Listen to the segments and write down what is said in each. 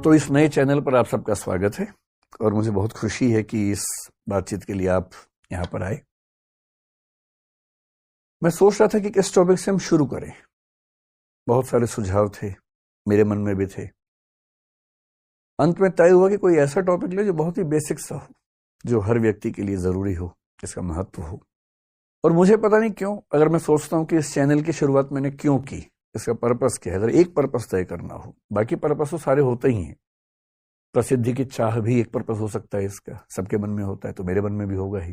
तो इस नए चैनल पर आप सबका स्वागत है और मुझे बहुत खुशी है कि इस बातचीत के लिए आप यहाँ पर आए। मैं सोच रहा था कि किस टॉपिक से हम शुरू करें। बहुत सारे सुझाव थे, मेरे मन में भी थे। अंत में तय हुआ कि कोई ऐसा टॉपिक ले जो बहुत ही बेसिक सा हो, जो हर व्यक्ति के लिए जरूरी हो, जिसका महत्व हो। और मुझे पता नहीं क्यों, अगर मैं सोचता हूँ कि इस चैनल की शुरुआत मैंने क्यों की, इसका पर्पस क्या है, अगर एक पर्पस तय करना हो, बाकी पर्पस तो सारे होते ही हैं। प्रसिद्धि की चाह भी एक पर्पस हो सकता है, इसका सबके मन में होता है, तो मेरे मन में भी होगा ही।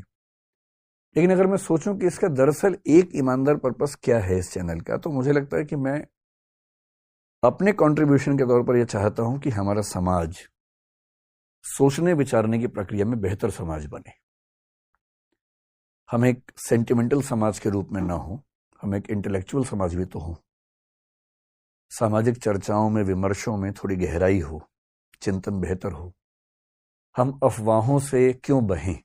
लेकिन अगर मैं सोचूं कि इसका दरअसल एक ईमानदार पर्पस क्या है इस चैनल का, तो मुझे लगता है कि मैं अपने कंट्रीब्यूशन के तौर पर यह चाहता हूं कि हमारा समाज सोचने विचारने की प्रक्रिया में बेहतर समाज बने। हम एक सेंटिमेंटल समाज के रूप में ना हो, हम एक इंटेलेक्चुअल समाज भी तो हो। सामाजिक चर्चाओं में, विमर्शों में थोड़ी गहराई हो, चिंतन बेहतर हो। हम अफवाहों से क्यों बहें।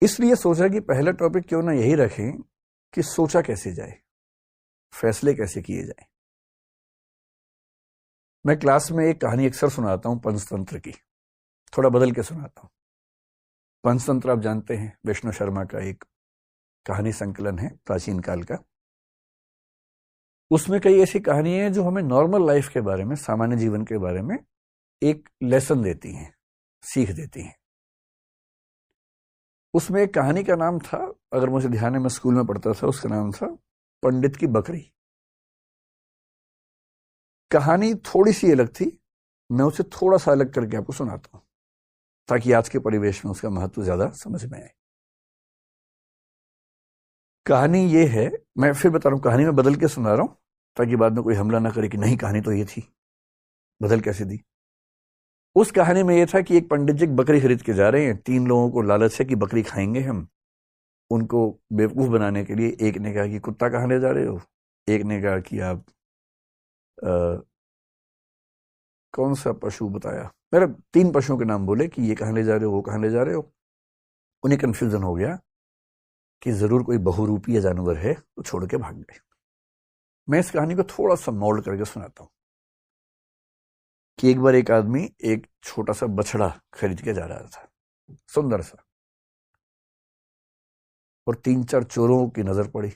इसलिए सोचा कि पहला टॉपिक क्यों ना यही रखें कि सोचा कैसे जाए, फैसले कैसे किए जाए। मैं क्लास में एक कहानी अक्सर सुनाता हूं पंचतंत्र की, थोड़ा बदल के सुनाता हूं। पंचतंत्र आप जानते हैं, विष्णु शर्मा का एक कहानी संकलन है प्राचीन काल का। उसमें कई ऐसी कहानियां हैं जो हमें नॉर्मल लाइफ के बारे में, सामान्य जीवन के बारे में एक लेसन देती हैं, सीख देती हैं। उसमें एक कहानी का नाम था, अगर मुझे ध्यान है, मैं स्कूल में पढ़ता था, उसका नाम था पंडित की बकरी। कहानी थोड़ी सी अलग थी, मैं उसे थोड़ा सा अलग करके आपको सुनाता हूं ताकि आज के परिवेश में उसका महत्व ज्यादा समझ में आए। कहानी ये है, मैं फिर बता रहा हूं, कहानी में बदल के सुना रहा हूं ताकि बाद में कोई हमला ना करे कि नहीं कहानी तो ये थी, बदल कैसे दी। उस कहानी में यह था कि एक पंडित जी एक बकरी खरीद के जा रहे हैं। 3 लोगों को लालच है कि बकरी खाएंगे हम। उनको बेवकूफ बनाने के लिए एक ने कहा कि कुत्ता कहाँ ले जा रहे हो, एक ने कहा कि आप कौन सा पशु बताया, मेरे 3 पशुओं के नाम बोले कि ये कहाँ ले जा रहे हो, वो कहाँ ले जा रहे हो। उन्हें कंफ्यूजन हो गया कि जरूर कोई बहुरूपीय जानवर है, तो छोड़ के भाग गए। मैं इस कहानी को थोड़ा सा मोल्ड करके सुनाता हूं कि एक बार एक आदमी एक छोटा सा बछड़ा खरीद के जा रहा था, सुंदर सा, और 3-4 चोरों की नजर पड़ी।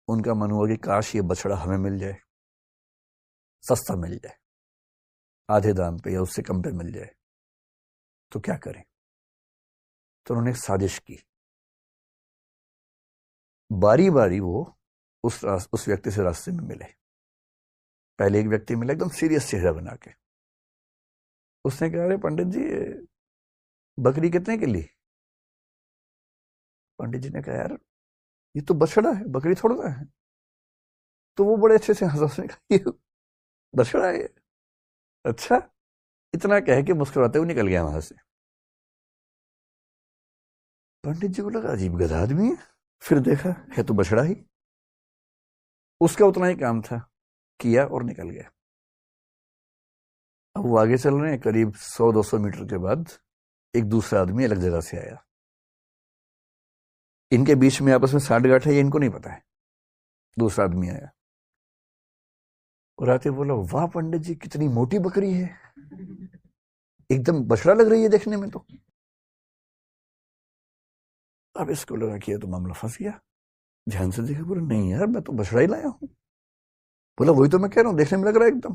उनका मन हुआ कि काश ये बछड़ा हमें मिल जाए, सस्ता मिल जाए, आधे दाम पे या उससे कम पे मिल जाए, तो क्या करें। तो उन्होंने एक साजिश की। बारी बारी वो उस व्यक्ति से रास्ते में मिले। पहले एक व्यक्ति मिला एकदम सीरियस चेहरा बना के। उसने कहा, अरे पंडित जी, बकरी कितने के लिए। पंडित जी ने कहा, यार ये तो बछड़ा है, बकरी थोड़ा है। तो वो बड़े अच्छे से हंसा, उसने कहा ये बछड़ा है, अच्छा। इतना कह के मुस्कुराते हुए निकल गया वहां से। पंडित जी को लगा अजीब गधा आदमी है, फिर देखा है तो बछड़ा ही। उसका उतना ही काम था, किया और निकल गया। अब वो आगे चल रहे हैं, करीब 100-200 मीटर के बाद एक दूसरा आदमी अलग जगह से आया। इनके बीच में आपस में साठ गांठ है, ये इनको नहीं पता है। दूसरा आदमी आया और आते बोला, वाह पंडित जी, कितनी मोटी बकरी है, एकदम बछड़ा लग रही है देखने में तो। अब इसको लगा कि ये तो मामला फंस गया। ध्यान से देखा, बोला नहीं यार, मैं तो बछड़ा ही लाया हूं। बोला वही तो मैं कह रहा हूं, देखने में लग रहा है एकदम,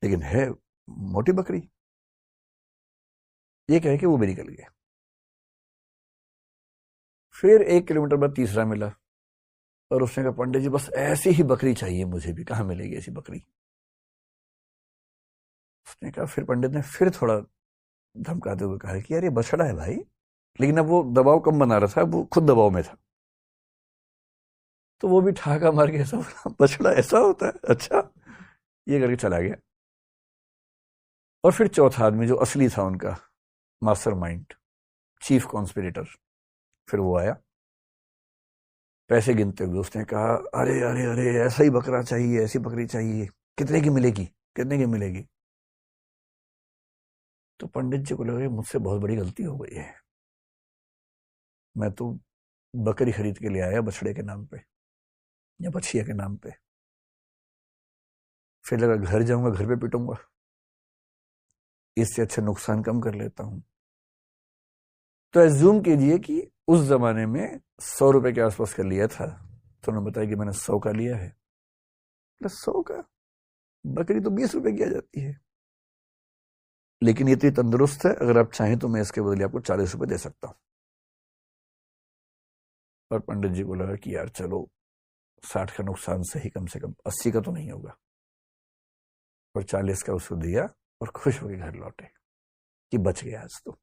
लेकिन है मोटी बकरी। ये कह के वो भी निकल गया। फिर 1 किलोमीटर बाद तीसरा मिला और उसने कहा, पंडित जी बस ऐसी ही बकरी चाहिए मुझे भी, कहां मिलेगी ऐसी बकरी। उसने कहा, फिर पंडित ने फिर थोड़ा धमकाते हुए कहा कि यार ये बछड़ा है भाई। लेकिन अब वो दबाव कम बना रहा था, वो खुद दबाव में था। तो वो भी ठहाका मार के ऐसा बोला, बछड़ा ऐसा होता है, अच्छा, ये करके चला गया। और फिर चौथा आदमी जो असली था उनका मास्टरमाइंड, चीफ कॉन्स्पिरेटर, फिर वो आया पैसे गिनते हुए। उसने कहा, अरे अरे अरे, ऐसा ही बकरा चाहिए, ऐसी बकरी चाहिए, कितने की मिलेगी, कितने की मिलेगी। तो पंडित जी को लगा मुझसे बहुत बड़ी गलती हो गई है, मैं तो बकरी खरीद के ले आया बछड़े के नाम पे या बछिया के नाम पे। फिर लगा घर जाऊंगा, घर पे पिटूंगा, इससे अच्छा नुकसान कम कर लेता हूं। तो एज्यूम कीजिए कि उस जमाने में 100 रुपए के आसपास का लिया था, तो उन्होंने बताया कि मैंने 100 का लिया है। 100 का, बकरी तो 20 रुपए की आ जाती है, लेकिन ये इतनी तंदुरुस्त है, अगर आप चाहें तो मैं इसके बदले आपको 40 रुपए दे सकता हूं। और पंडित जी को लगा कि यार चलो 60 का नुकसान सही, कम से कम 80 का तो नहीं होगा, और 40 का उसको दिया और खुश होकर घर लौटे कि बच गया आज तो।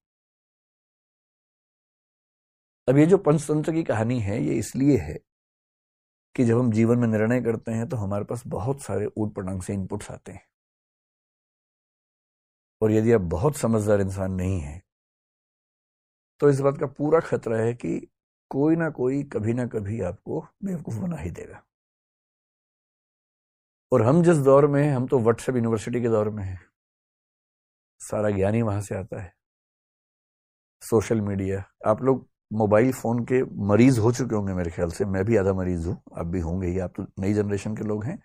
अब ये जो पंचतंत्र की कहानी है, ये इसलिए है कि जब हम जीवन में निर्णय करते हैं तो हमारे पास बहुत सारे ऊट पटांग से इनपुट्स आते हैं, और यदि आप बहुत समझदार इंसान नहीं हैं तो इस बात का पूरा खतरा है कि कोई ना कोई कभी ना कभी आपको बेवकूफ बना ही देगा। और हम जिस दौर में हैं, हम तो व्हाट्सएप यूनिवर्सिटी के दौर में हैं, सारा ज्ञान ही वहां से आता है। सोशल मीडिया, आप लोग मोबाइल फोन के मरीज हो चुके होंगे मेरे ख्याल से, मैं भी आधा मरीज हूं, आप भी होंगे ही, आप तो नई जनरेशन के लोग हैं,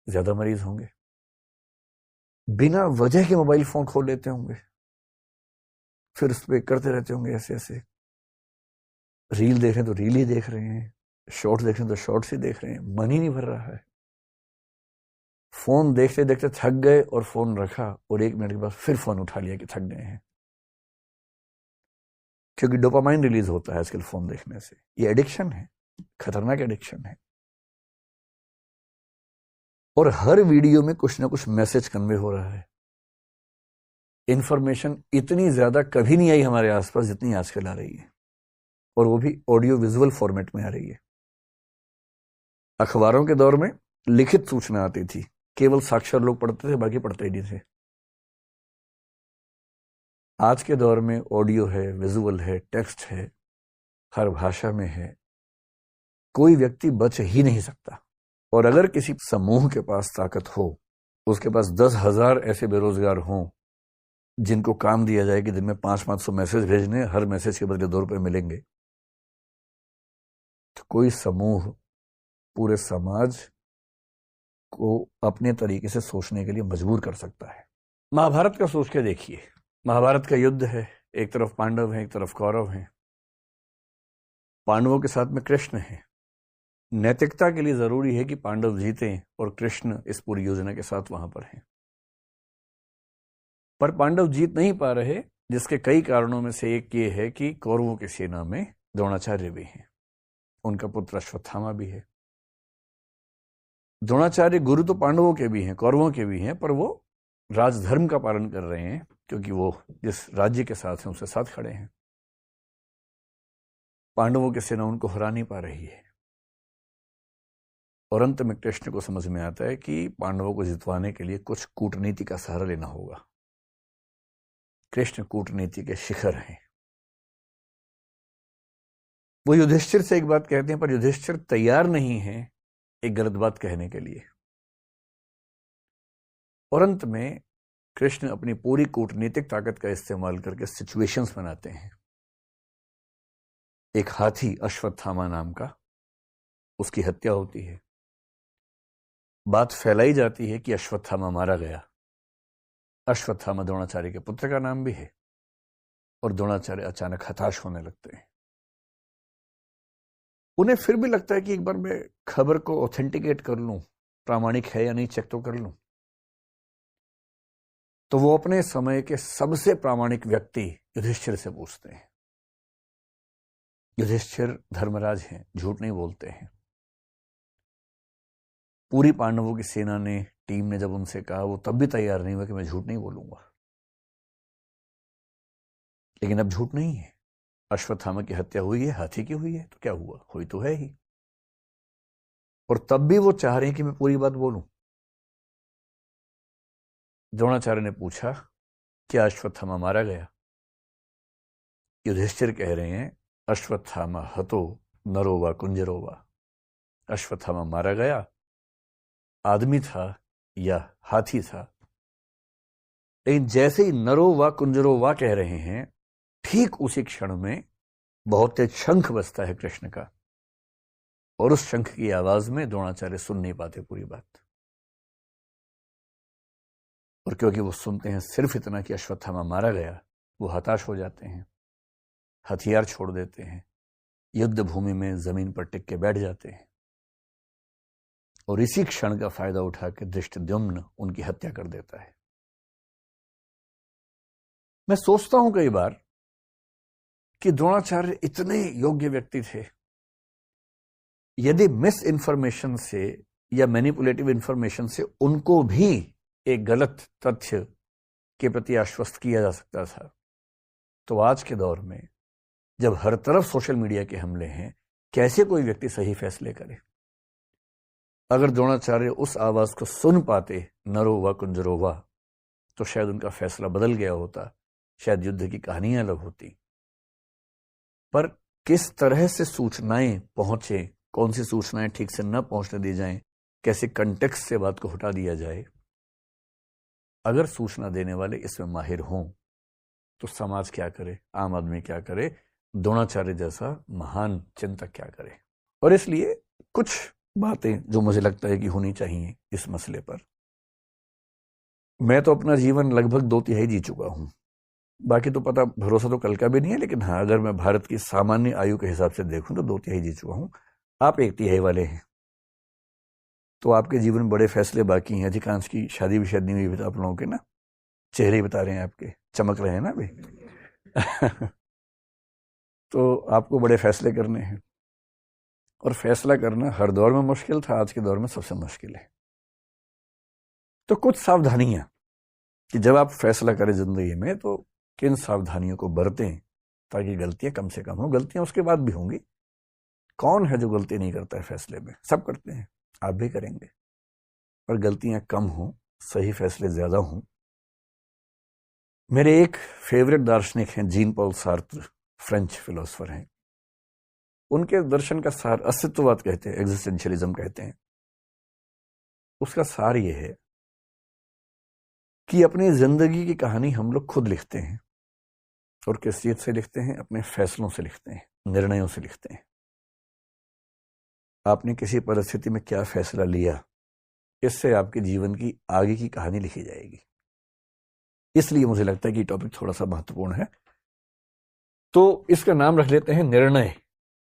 ज्यादा मरीज होंगे। बिना वजह के मोबाइल फोन खोल लेते होंगे, फिर उस पर करते रहते होंगे ऐसे ऐसे, रील देख रहे हैं तो रील ही देख रहे हैं, शॉर्ट देख रहे हैं तो शॉर्ट्स ही देख रहे हैं, मन ही नहीं भर रहा है। फोन देखते देखते थक गए और फोन रखा, और 1 मिनट के बाद फिर फोन उठा लिया कि थक गए हैं, क्योंकि डोपामाइन रिलीज होता है आजकल फोन देखने से। ये एडिक्शन है, खतरनाक एडिक्शन है। और हर वीडियो में कुछ ना कुछ मैसेज कन्वे हो रहा है। इंफॉर्मेशन इतनी ज्यादा कभी नहीं आई हमारे आसपास जितनी आजकल आ रही है, और वो भी ऑडियो विजुअल फॉर्मेट में आ रही है। अखबारों के दौर में लिखित सूचना आती थी, केवल साक्षर लोग पढ़ते थे, बाकी पढ़ते ही नहीं थे। आज के दौर में ऑडियो है, विजुअल है, टेक्स्ट है, हर भाषा में है, कोई व्यक्ति बच ही नहीं सकता। और अगर किसी समूह के पास ताकत हो, उसके पास 10,000 ऐसे बेरोजगार हों जिनको काम दिया जाए कि दिन में 500-500 मैसेज भेजने, हर मैसेज के बदले 2 रुपए मिलेंगे, तो कोई समूह पूरे समाज को अपने तरीके से सोचने के लिए मजबूर कर सकता है। महाभारत का सोच के देखिए, महाभारत का युद्ध है, एक तरफ पांडव हैं, एक तरफ कौरव हैं। पांडवों के साथ में कृष्ण है। नैतिकता के लिए जरूरी है कि पांडव जीतें और कृष्ण इस पूरी योजना के साथ वहां पर हैं। पर पांडव जीत नहीं पा रहे, जिसके कई कारणों में से एक ये है कि कौरवों की सेना में द्रोणाचार्य भी हैं, उनका पुत्र अश्वत्थामा भी है। द्रोणाचार्य गुरु तो पांडवों के भी हैं, कौरवों के भी हैं, पर वो राजधर्म का पालन कर रहे हैं, क्योंकि वो जिस राज्य के साथ हैं उसके साथ खड़े हैं। पांडवों की सेना उनको हरा नहीं पा रही है, और अंत में कृष्ण को समझ में आता है कि पांडवों को जितवाने के लिए कुछ कूटनीति का सहारा लेना होगा। कृष्ण कूटनीति के शिखर हैं। वो युधिष्ठिर से एक बात कहते हैं, पर युधिष्ठिर तैयार नहीं है एक गलत बात कहने के लिए, और अंत में कृष्ण अपनी पूरी कूटनीतिक ताकत का इस्तेमाल करके सिचुएशंस बनाते हैं। एक हाथी अश्वत्थामा नाम का, उसकी हत्या होती है। बात फैलाई जाती है कि अश्वत्थामा मारा गया। अश्वत्थामा द्रोणाचार्य के पुत्र का नाम भी है, और द्रोणाचार्य अचानक हताश होने लगते हैं। उन्हें फिर भी लगता है कि एक बार मैं खबर को ऑथेंटिकेट कर लूं, प्रामाणिक है या नहीं चेक तो कर लूं। तो वो अपने समय के सबसे प्रामाणिक व्यक्ति युधिष्ठिर से पूछते हैं। युधिष्ठिर धर्मराज हैं, झूठ नहीं बोलते हैं। पूरी पांडवों की सेना ने, टीम ने जब उनसे कहा, वो तब भी तैयार नहीं हुआ कि मैं झूठ नहीं बोलूंगा। लेकिन अब झूठ नहीं है, अश्वत्थामा की हत्या हुई है, हाथी की हुई है, तो क्या हुआ, हुई तो है ही। और तब भी वो चाह रहे हैं कि मैं पूरी बात बोलूं। द्रोणाचार्य ने पूछा, क्या अश्वत्थामा मारा गया? युधिष्ठिर कह रहे हैं, अश्वत्थामा हतो नरोवा कुंजरोवा। अश्वत्थामा मारा गया, आदमी था या हाथी था। लेकिन जैसे ही नरो व कुंजरो वा कह रहे हैं, ठीक उसी क्षण में बहुत तेज शंख बजता है कृष्ण का, और उस शंख की आवाज में द्रोणाचार्य सुन नहीं पाते पूरी बात। और क्योंकि वो सुनते हैं सिर्फ इतना कि अश्वत्थामा मारा गया, वो हताश हो जाते हैं, हथियार छोड़ देते हैं, युद्ध भूमि में जमीन पर टिक के बैठ जाते हैं और इसी क्षण का फायदा उठा के धृष्टद्युम्न उनकी हत्या कर देता है। मैं सोचता हूं कई बार कि द्रोणाचार्य इतने योग्य व्यक्ति थे, यदि मिस इन्फॉर्मेशन से या मैनिपुलेटिव इंफॉर्मेशन से उनको भी एक गलत तथ्य के प्रति आश्वस्त किया जा सकता था, तो आज के दौर में जब हर तरफ सोशल मीडिया के हमले हैं, कैसे कोई व्यक्ति सही फैसले करे? अगर द्रोणाचार्य उस आवाज को सुन पाते, नरो वा कुंजरो वा, तो शायद उनका फैसला बदल गया होता, शायद युद्ध की कहानियां अलग होती। पर किस तरह से सूचनाएं पहुंचे, कौन सी सूचनाएं ठीक से न पहुंचने दी जाएं, कैसे कंटेक्स्ट से बात को हटा दिया जाए, अगर सूचना देने वाले इसमें माहिर हों तो समाज क्या करे, आम आदमी क्या करे, द्रोणाचार्य जैसा महान चिंतक क्या करे? और इसलिए कुछ बातें जो मुझे लगता है कि होनी चाहिए इस मसले पर। मैं तो अपना जीवन लगभग 2/3 जी चुका हूं, बाकी तो पता भरोसा तो कल का भी नहीं है, लेकिन हाँ, अगर मैं भारत की सामान्य आयु के हिसाब से देखूं तो 2/3 जी चुका हूं। आप 1/3 वाले हैं, तो आपके जीवन में बड़े फैसले बाकी हैं। अधिकांश की शादी भी शायद नहीं हुई, आप लोगों के ना चेहरे बता रहे हैं, आपके चमक रहे हैं ना अभी तो आपको बड़े फैसले करने हैं, और फैसला करना हर दौर में मुश्किल था, आज के दौर में सबसे मुश्किल है। तो कुछ सावधानियां कि जब आप फैसला करें जिंदगी में तो किन सावधानियों को बरतें ताकि गलतियां कम से कम हो। गलतियां उसके बाद भी होंगी, कौन है जो गलती नहीं करता है फैसले में? सब करते हैं, आप भी करेंगे, पर गलतियां कम हो, सही फैसले ज्यादा हों। मेरे एक फेवरेट दार्शनिक हैं Jean Paul Sartre, French philosopher हैं। उनके दर्शन का सार अस्तित्ववाद कहते हैं, एग्जिस्टेंशियलिज्म कहते हैं। उसका सार यह है कि अपनी जिंदगी की कहानी हम लोग खुद लिखते हैं, और किस चीज से लिखते हैं? अपने फैसलों से लिखते हैं, निर्णयों से लिखते हैं। आपने किसी परिस्थिति में क्या फैसला लिया, इससे आपके जीवन की आगे की कहानी लिखी जाएगी। इसलिए मुझे लगता है कि टॉपिक थोड़ा सा महत्वपूर्ण है, तो इसका नाम रख लेते हैं निर्णय।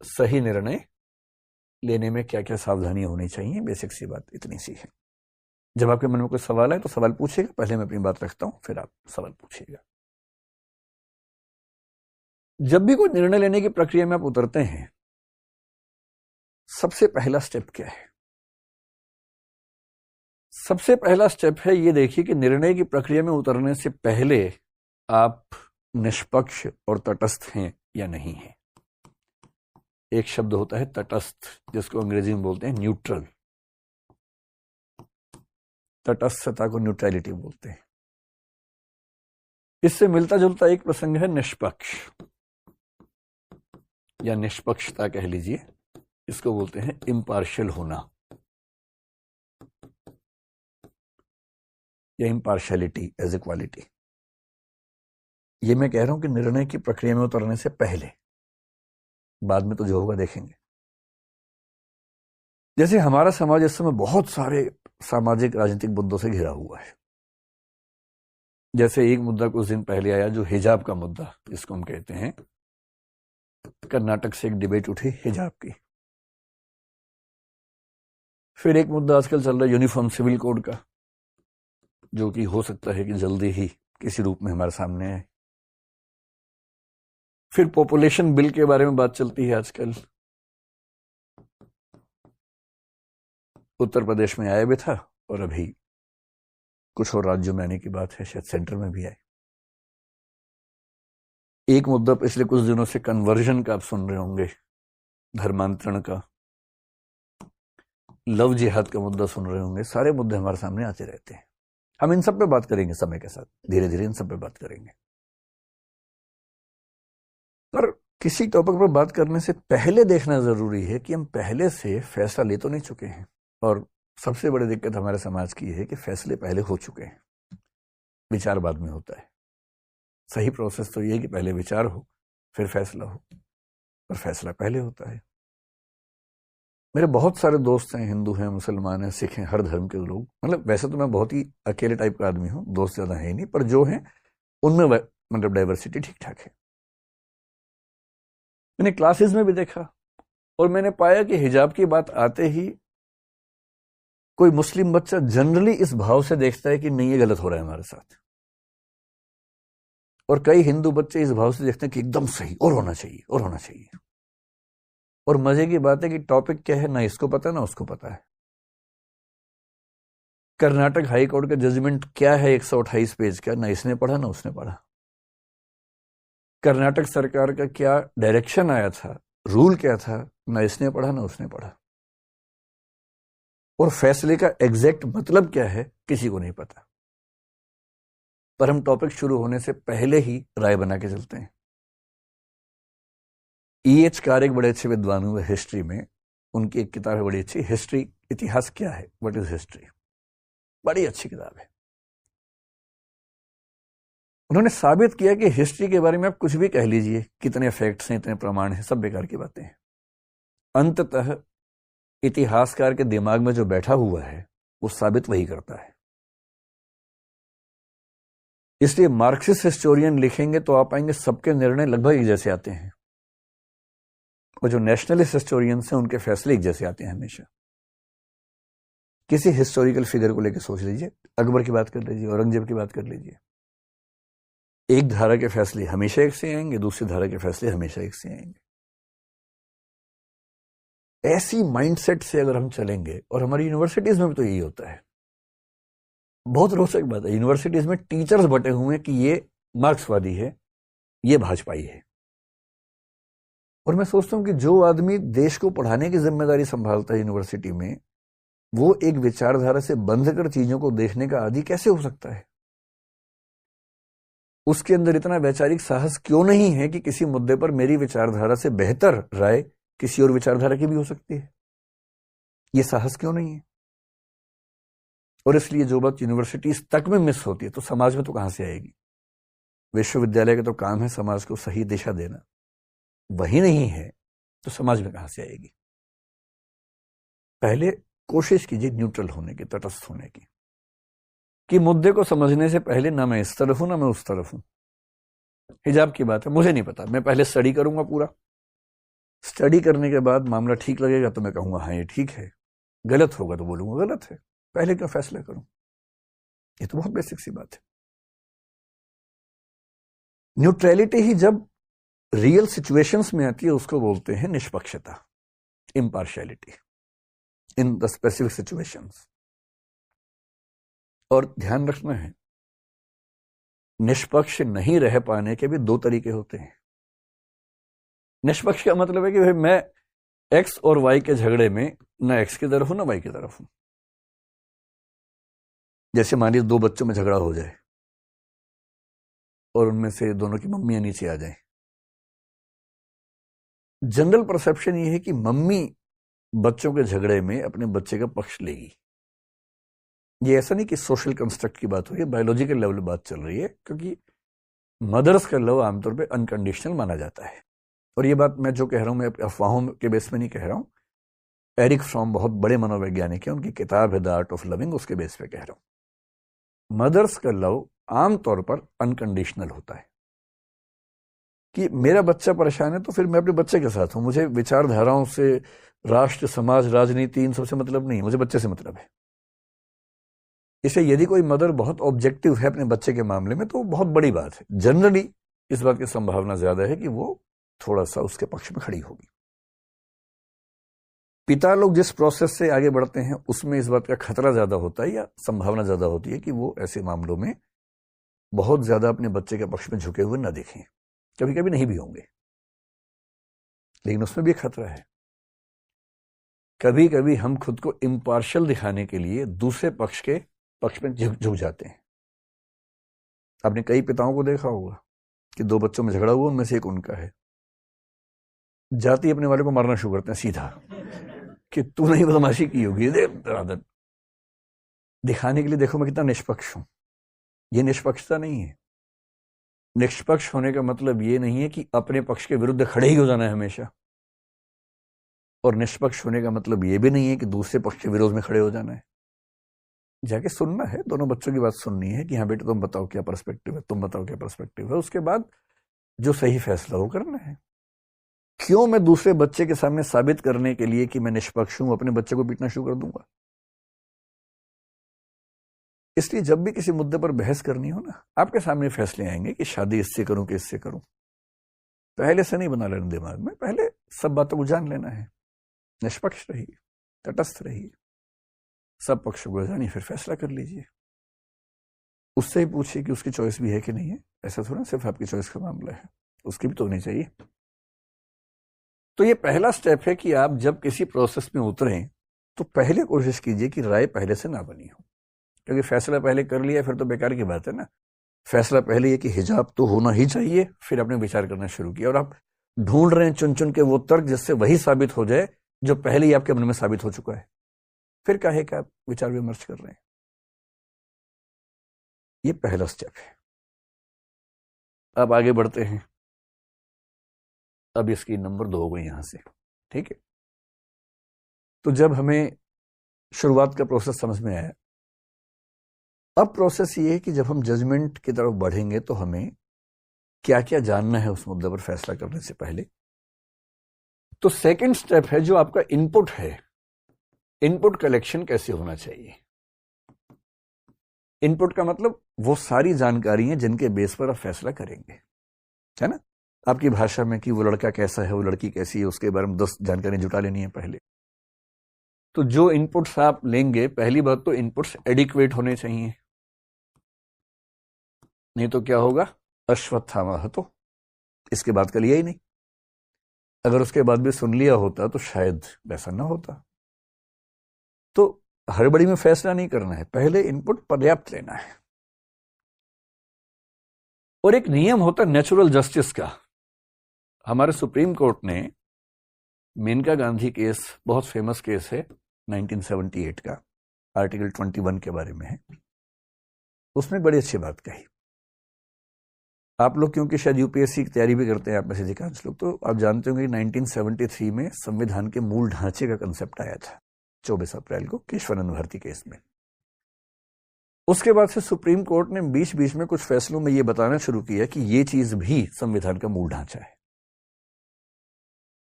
सही निर्णय लेने में क्या क्या सावधानियां होनी चाहिए, बेसिक सी बात इतनी सी है। जब आपके मन में कोई सवाल है तो सवाल पूछिएगा, पहले मैं अपनी बात रखता हूं, फिर आप सवाल पूछिएगा। जब भी कोई निर्णय लेने की प्रक्रिया में आप उतरते हैं, सबसे पहला स्टेप क्या है? सबसे पहला स्टेप है ये देखिए कि निर्णय की प्रक्रिया में उतरने से पहले आप निष्पक्ष और तटस्थ हैं या नहीं हैं। एक शब्द होता है तटस्थ, जिसको अंग्रेजी में बोलते हैं न्यूट्रल। तटस्थता को न्यूट्रलिटी बोलते हैं। इससे मिलता जुलता एक प्रसंग है निष्पक्ष, या निष्पक्षता कह लीजिए, इसको बोलते हैं इम्पार्शियल होना या इम्पार्शियलिटी एज ए क्वालिटी। ये मैं कह रहा हूं कि निर्णय की प्रक्रिया में उतरने से पहले, बाद में तो जो होगा देखेंगे। जैसे हमारा समाज इस समय बहुत सारे सामाजिक राजनीतिक मुद्दों से घिरा हुआ है। जैसे एक मुद्दा कुछ दिन पहले आया, जो हिजाब का मुद्दा जिसको हम कहते हैं, कर्नाटक से एक डिबेट उठी हिजाब की। फिर एक मुद्दा आजकल चल रहा है यूनिफॉर्म सिविल कोड का, जो कि हो सकता है कि जल्दी ही किसी रूप में हमारे सामने आए। फिर पॉपुलेशन बिल के बारे में बात चलती है आजकल। उत्तर प्रदेश में आया भी था, और अभी कुछ और राज्यों में आने की बात है, शायद सेंटर में भी आए। एक मुद्दा पिछले कुछ दिनों से कन्वर्जन का आप सुन रहे होंगे, धर्मांतरण का, लव जिहाद का मुद्दा सुन रहे होंगे। सारे मुद्दे हमारे सामने आते रहते हैं। हम इन सब पे बात करेंगे समय के साथ, धीरे धीरे इन सब पे बात करेंगे। पर किसी टॉपिक पर बात करने से पहले देखना जरूरी है कि हम पहले से फैसला ले तो नहीं चुके हैं। और सबसे बड़ी दिक्कत हमारे समाज की है कि फैसले पहले हो चुके हैं, विचार बाद में होता है। सही प्रोसेस तो ये है कि पहले विचार हो, फिर फैसला हो, और फैसला पहले होता है। मेरे बहुत सारे दोस्त हैं, हिंदू हैं, मुसलमान हैं, सिख हैं, हर धर्म के लोग। मतलब वैसे तो मैं बहुत ही अकेले टाइप का आदमी हूँ, दोस्त ज़्यादा है ही नहीं, पर जो हैं उनमें मतलब डाइवर्सिटी ठीक ठाक है। मैंने क्लासेस में भी देखा और मैंने पाया कि हिजाब की बात आते ही कोई मुस्लिम बच्चा जनरली इस भाव से देखता है कि नहीं ये गलत हो रहा है हमारे साथ, और कई हिंदू बच्चे इस भाव से देखते हैं कि एकदम सही और होना चाहिए और होना चाहिए। और मजे की बात है कि टॉपिक क्या है ना इसको पता ना उसको पता है। कर्नाटक हाई कोर्ट का जजमेंट क्या है 128 पेज का, ना इसने पढ़ा ना उसने पढ़ा। कर्नाटक सरकार का क्या डायरेक्शन आया था, रूल क्या था, ना इसने पढ़ा ना उसने पढ़ा। और फैसले का एग्जैक्ट मतलब क्या है किसी को नहीं पता। पर हम टॉपिक शुरू होने से पहले ही राय बना के चलते हैं। E.H. कार एक बड़े अच्छे विद्वान हुए हिस्ट्री में, उनकी एक किताब है बड़ी अच्छी, हिस्ट्री, इतिहास क्या है, व्हाट इज हिस्ट्री। बड़ी अच्छी किताब है। उन्होंने साबित किया कि हिस्ट्री के बारे में आप कुछ भी कह लीजिए, कितने फैक्ट्स हैं, इतने प्रमाण हैं, सब बेकार की बातें हैं। अंततः इतिहासकार के दिमाग में जो बैठा हुआ है वो साबित वही करता है। इसलिए मार्क्सिस्ट हिस्टोरियन लिखेंगे तो आप पाएंगे सबके निर्णय लगभग एक जैसे आते हैं, और जो नेशनलिस्ट हिस्टोरियंस हैं उनके फैसले एक जैसे आते हैं हमेशा। किसी हिस्टोरिकल फिगर को लेकर सोच लीजिए, अकबर की बात कर लीजिए, औरंगजेब की बात कर लीजिए, एक धारा के फैसले हमेशा एक से आएंगे, दूसरी धारा के फैसले हमेशा एक से आएंगे। ऐसी माइंडसेट से अगर हम चलेंगे, और हमारी यूनिवर्सिटीज में भी तो यही होता है। बहुत रोचक बात है, यूनिवर्सिटीज में टीचर्स बटे हुए हैं कि ये मार्क्सवादी है, ये भाजपाई है। और मैं सोचता हूं कि जो आदमी देश को पढ़ाने की जिम्मेदारी संभालता है यूनिवर्सिटी में, वो एक विचारधारा से बंध कर चीजों को देखने का आदी कैसे हो सकता है? उसके अंदर इतना वैचारिक साहस क्यों नहीं है कि किसी मुद्दे पर मेरी विचारधारा से बेहतर राय किसी और विचारधारा की भी हो सकती है? ये साहस क्यों नहीं है? और इसलिए जो बात यूनिवर्सिटीज तक में मिस होती है तो समाज में तो कहां से आएगी? विश्वविद्यालय का तो काम है समाज को सही दिशा देना, वही नहीं है तो समाज में कहां से आएगी? पहले कोशिश कीजिए न्यूट्रल होने की, तटस्थ होने की, कि मुद्दे को समझने से पहले ना मैं इस तरफ हूं ना मैं उस तरफ हूं। हिजाब की बात है, मुझे नहीं पता, मैं पहले स्टडी करूंगा पूरा। स्टडी करने के बाद मामला ठीक लगेगा तो मैं कहूंगा हाँ ये ठीक है, गलत होगा तो बोलूंगा गलत है। पहले क्यों फैसला करूं? ये तो बहुत बेसिक सी बात है। न्यूट्रलिटी ही जब रियल सिचुएशंस में आती है उसको बोलते हैं निष्पक्षता, impartiality in the specific situations. और ध्यान रखना है, निष्पक्ष नहीं रह पाने के भी दो तरीके होते हैं। निष्पक्ष का मतलब है कि भाई मैं एक्स और वाई के झगड़े में ना एक्स की तरफ हूं ना वाई की तरफ हूं। जैसे मान लीजिए दो बच्चों में झगड़ा हो जाए और उनमें से दोनों की मम्मियां नीचे आ जाए। जनरल परसेप्शन ये है कि मम्मी बच्चों के झगड़े में अपने बच्चे का पक्ष लेगी। ये ऐसा नहीं कि सोशल कंस्ट्रक्ट की बात हो रही है, बायोलॉजिकल लेवल पे बात चल रही है, क्योंकि मदर्स का लव आमतौर पे अनकंडीशनल माना जाता है। और ये बात मैं जो कह रहा हूं मैं अफवाहों के बेस में नहीं कह रहा हूं। एरिक फ्रॉम बहुत बड़े मनोवैज्ञानिक हैं, उनकी किताब है द आर्ट ऑफ लविंग, उसके बेस पे कह रहा हूं। मदर्स का लव आमतौर पर अनकंडीशनल होता है कि मेरा बच्चा परेशान है तो फिर मैं अपने बच्चे के साथ हूं, मुझे विचारधाराओं से, राष्ट्र, समाज, राजनीति, इन सबसे मतलब नहीं, मुझे बच्चे से मतलब है। इसलिए यदि कोई मदर बहुत ऑब्जेक्टिव है अपने बच्चे के मामले में तो बहुत बड़ी बात है। जनरली इस बात की संभावना ज्यादा है कि वो थोड़ा सा उसके पक्ष में खड़ी होगी। पिता लोग जिस प्रोसेस से आगे बढ़ते हैं उसमें इस बात का खतरा ज्यादा होता है या संभावना ज्यादा होती है कि वो ऐसे मामलों में बहुत ज्यादा अपने बच्चे के पक्ष में झुके हुए ना दिखें। कभी कभी नहीं भी होंगे, लेकिन उसमें भी खतरा है। कभी कभी हम खुद को इम्पार्शियल दिखाने के लिए दूसरे पक्ष के पक्ष में झुक जाते हैं। आपने कई पिताओं को देखा होगा कि दो बच्चों में झगड़ा हुआ, उनमें से एक उनका है, जाति अपने वाले को मारना शुरू करते हैं सीधा कि तू नहीं बदमाशी की होगी, आदत दिखाने के लिए देखो मैं कितना निष्पक्ष हूं। ये निष्पक्षता नहीं है। निष्पक्ष होने का मतलब ये नहीं है कि अपने पक्ष के विरुद्ध खड़े ही हो जाना है हमेशा। और निष्पक्ष होने का मतलब ये भी नहीं है कि दूसरे पक्ष के विरोध में खड़े हो जाना है। जाके सुनना है, दोनों बच्चों की बात सुननी है कि हाँ बेटे तुम बताओ क्या पर्सपेक्टिव है, तुम बताओ क्या पर्सपेक्टिव है। उसके बाद जो सही फैसला वो करना है। क्यों मैं दूसरे बच्चे के सामने साबित करने के लिए कि मैं निष्पक्ष हूं अपने बच्चे को पीटना शुरू कर दूंगा? इसलिए जब भी किसी मुद्दे पर बहस करनी हो ना, आपके सामने फैसले आएंगे कि शादी इससे करूं कि इससे करूं। पहले से नहीं बना लेना दिमाग में, पहले सब बातों को जान लेना है। निष्पक्ष रहिए, तटस्थ रहिए, सब पक्षों को जानिए, फिर फैसला कर लीजिए। उससे ही पूछिए कि उसकी चॉइस भी है कि नहीं है। ऐसा थोड़ा सिर्फ आपकी चॉइस का मामला है, उसकी भी तो होनी चाहिए। तो ये पहला स्टेप है कि आप जब किसी प्रोसेस में उतरें तो पहले कोशिश कीजिए कि राय पहले से ना बनी हो, क्योंकि फैसला पहले कर लिया फिर तो बेकार की बात है ना। फैसला पहले ये कि हिजाब तो होना ही चाहिए, फिर आपने विचार करना शुरू किया और आप ढूंढ रहे हैं चुन चुन के वो तर्क जिससे वही साबित हो जाए जो पहले ही आपके मन में साबित हो चुका है। फिर काहे का आप विचार विमर्श कर रहे हैं? ये पहला स्टेप है। अब आगे बढ़ते हैं। अब इसकी नंबर 2 हो गई यहां से, ठीक है। तो जब हमें शुरुआत का प्रोसेस समझ में आया, अब प्रोसेस ये है कि जब हम जजमेंट की तरफ बढ़ेंगे तो हमें क्या क्या जानना है उस मुद्दे पर फैसला करने से पहले। तो सेकंड स्टेप है जो आपका इनपुट है। इनपुट कलेक्शन कैसे होना चाहिए? इनपुट का मतलब वो सारी जानकारी है जिनके बेस पर आप फैसला करेंगे, है ना। आपकी भाषा में कि वो लड़का कैसा है, वो लड़की कैसी है, उसके बारे में 10 जानकारी जुटा लेनी है पहले। तो जो इनपुट्स आप लेंगे, पहली बात तो इनपुट्स एडिक्वेट होने चाहिए, नहीं तो क्या होगा, अश्वत्थामा तो इसके बाद का लिया ही नहीं। अगर उसके बाद भी सुन लिया होता तो शायद वैसा ना होता। तो हड़बड़ी में फैसला नहीं करना है, पहले इनपुट पर्याप्त लेना है। और एक नियम होता है नेचुरल जस्टिस का। हमारे सुप्रीम कोर्ट ने मेनका गांधी केस, बहुत फेमस केस है 1978 का, आर्टिकल 21 के बारे में है, उसमें बड़ी अच्छी बात कही। आप लोग क्योंकि शायद यूपीएससी की तैयारी भी करते हैं आप में से अधिकांश लोग, तो आप जानते होंगे 1973 में संविधान के मूल ढांचे का कंसेप्ट आया था 24 अप्रैल को केशवानंद भारती केस में। उसके बाद से सुप्रीम कोर्ट ने बीच बीच में कुछ फैसलों में यह बताना शुरू किया कि यह चीज भी संविधान का मूल ढांचा है।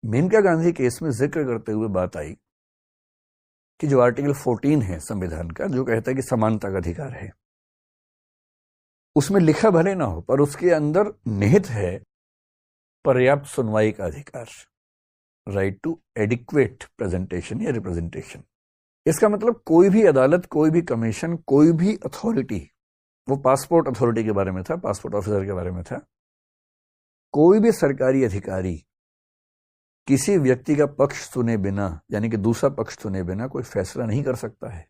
मेनका गांधी केस में जिक्र करते हुए बात आई कि जो आर्टिकल 14 है संविधान का, जो कहता है कि समानता का अधिकार है, उसमें लिखा भले ना हो पर उसके अंदर निहित है पर्याप्त सुनवाई का अधिकार, राइट टू एडिक्वेट प्रेजेंटेशन या रिप्रेजेंटेशन। इसका मतलब कोई भी अदालत, कोई भी कमीशन, कोई भी अथॉरिटी, वो पासपोर्ट अथॉरिटी के बारे में था, पासपोर्ट ऑफिसर के बारे में था, कोई भी सरकारी अधिकारी किसी व्यक्ति का पक्ष सुने बिना, यानी कि दूसरा पक्ष सुने बिना कोई फैसला नहीं कर सकता है।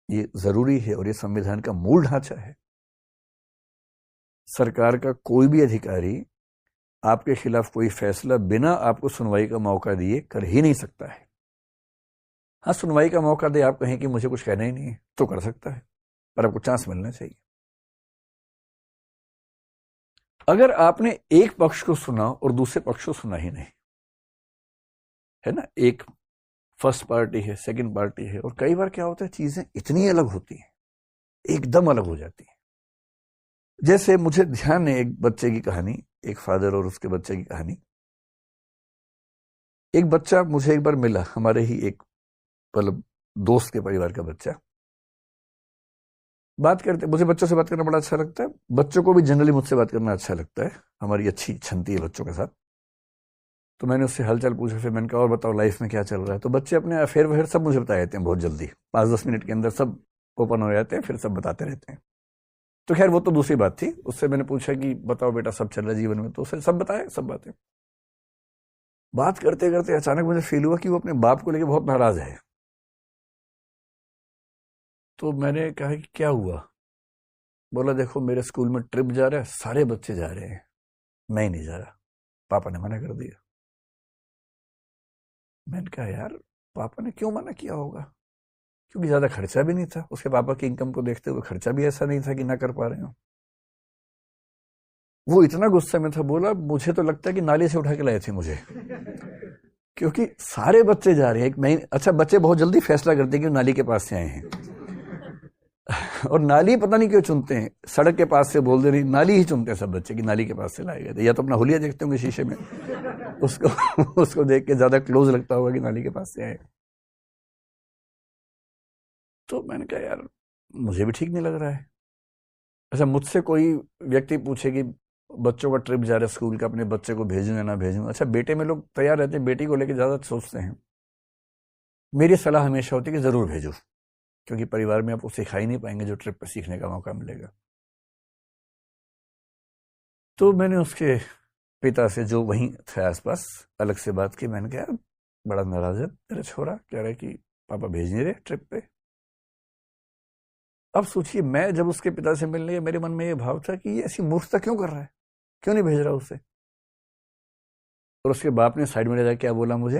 ये जरूरी है और ये संविधान का मूल ढांचा है। सरकार का कोई भी अधिकारी आपके खिलाफ कोई फैसला बिना आपको सुनवाई का मौका दिए कर ही नहीं सकता है। हाँ, सुनवाई का मौका दे, आप कहें कि मुझे कुछ कहना ही नहीं है तो कर सकता है, पर आपको चांस मिलना चाहिए। अगर आपने एक पक्ष को सुना और दूसरे पक्ष को सुना ही नहीं, है ना, एक फर्स्ट पार्टी है, सेकंड पार्टी है, और कई बार क्या होता है चीजें इतनी अलग होती हैं, एकदम अलग हो जाती है। जैसे मुझे ध्यान है एक बच्चे की कहानी, एक फादर और उसके बच्चे की कहानी। एक बच्चा मुझे एक बार मिला, हमारे ही एक मतलब दोस्त के परिवार का बच्चा। बात करते, मुझे बच्चों से बात करना बड़ा अच्छा लगता है, बच्चों को भी जनरली मुझसे बात करना अच्छा लगता है, हमारी अच्छी छनती है बच्चों के साथ। तो मैंने उससे हालचाल पूछा, फिर मैंने कहा और बताओ लाइफ में क्या चल रहा है। तो बच्चे अपने अफेयर वफेयर सब मुझे बता देते हैं बहुत जल्दी, 5-10 मिनट के अंदर सब ओपन हो जाते हैं, फिर सब बताते रहते हैं। तो खैर वो तो दूसरी बात थी। उससे मैंने पूछा कि बताओ बेटा सब चल रहा है जीवन में, तो उसने सब बताया, सब बातें। बात करते करते अचानक मुझे फील हुआ कि वो अपने बाप को लेकर बहुत नाराज है। तो मैंने कहा कि क्या हुआ? बोला देखो मेरे स्कूल में ट्रिप जा रहा है, सारे बच्चे जा रहे हैं, मैं ही नहीं जा रहा, पापा ने मना कर दिया। मैंने कहा यार पापा ने क्यों मना किया होगा? क्योंकि ज्यादा खर्चा भी नहीं था, उसके पापा की इनकम को देखते हुए खर्चा भी ऐसा नहीं था कि ना कर पा रहे हो। वो इतना गुस्से में था, बोला मुझे तो लगता है कि नाले से उठा के लाए थे मुझे, क्योंकि सारे बच्चे जा रहे हैं। एक महीने, अच्छा बच्चे बहुत जल्दी फैसला करते हैं कि नाली के पास से आए हैं और नाली पता नहीं क्यों चुनते हैं, सड़क के पास से बोल दे रही, नाली ही चुनते हैं सब बच्चे कि नाली के पास से लाए गए थे। या तो अपना हुलिया देखते होंगे शीशे में, उसको देख के ज्यादा क्लोज लगता होगा कि नाली के पास से आए। तो मैंने कहा यार मुझे भी ठीक नहीं लग रहा है। अच्छा मुझसे कोई व्यक्ति पूछे कि बच्चों का ट्रिप जा रहा है स्कूल का, अपने बच्चे को भेजूं या ना भेजूं। अच्छा बेटे में लोग तैयार रहते हैं, बेटी को लेकर ज्यादा सोचते हैं। मेरी सलाह हमेशा होती है कि जरूर भेजो, क्योंकि परिवार में आपको सिखा ही नहीं पाएंगे जो ट्रिप पर सीखने का मौका मिलेगा। तो मैंने उसके पिता से जो वहीं थे आसपास अलग से बात की। मैंने कहा बड़ा नाराज है तेरा छोरा, कह रहा है कि पापा भेज नहीं रहे ट्रिप पे। अब सोचिए मैं जब उसके पिता से मिलने गया, मेरे मन में ये भाव था कि ये ऐसी मूर्खता क्यों कर रहा है, क्यों नहीं भेज रहा उसे। और उसके बाप ने साइड में ले जाकर क्या बोला मुझे,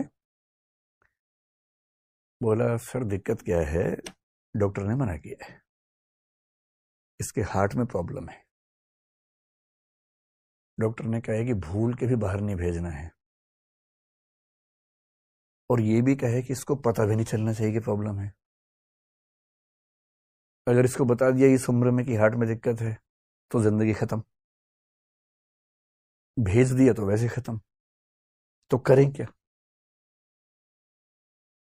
बोला सर दिक्कत क्या है, डॉक्टर ने मना किया है, इसके हार्ट में प्रॉब्लम है। डॉक्टर ने कहा है कि भूल के भी बाहर नहीं भेजना है, और ये भी कहे कि इसको पता भी नहीं चलना चाहिए कि प्रॉब्लम है। अगर इसको बता दिया इस उम्र में कि हार्ट में दिक्कत है तो जिंदगी खत्म, भेज दिया तो वैसे खत्म, तो करें क्या।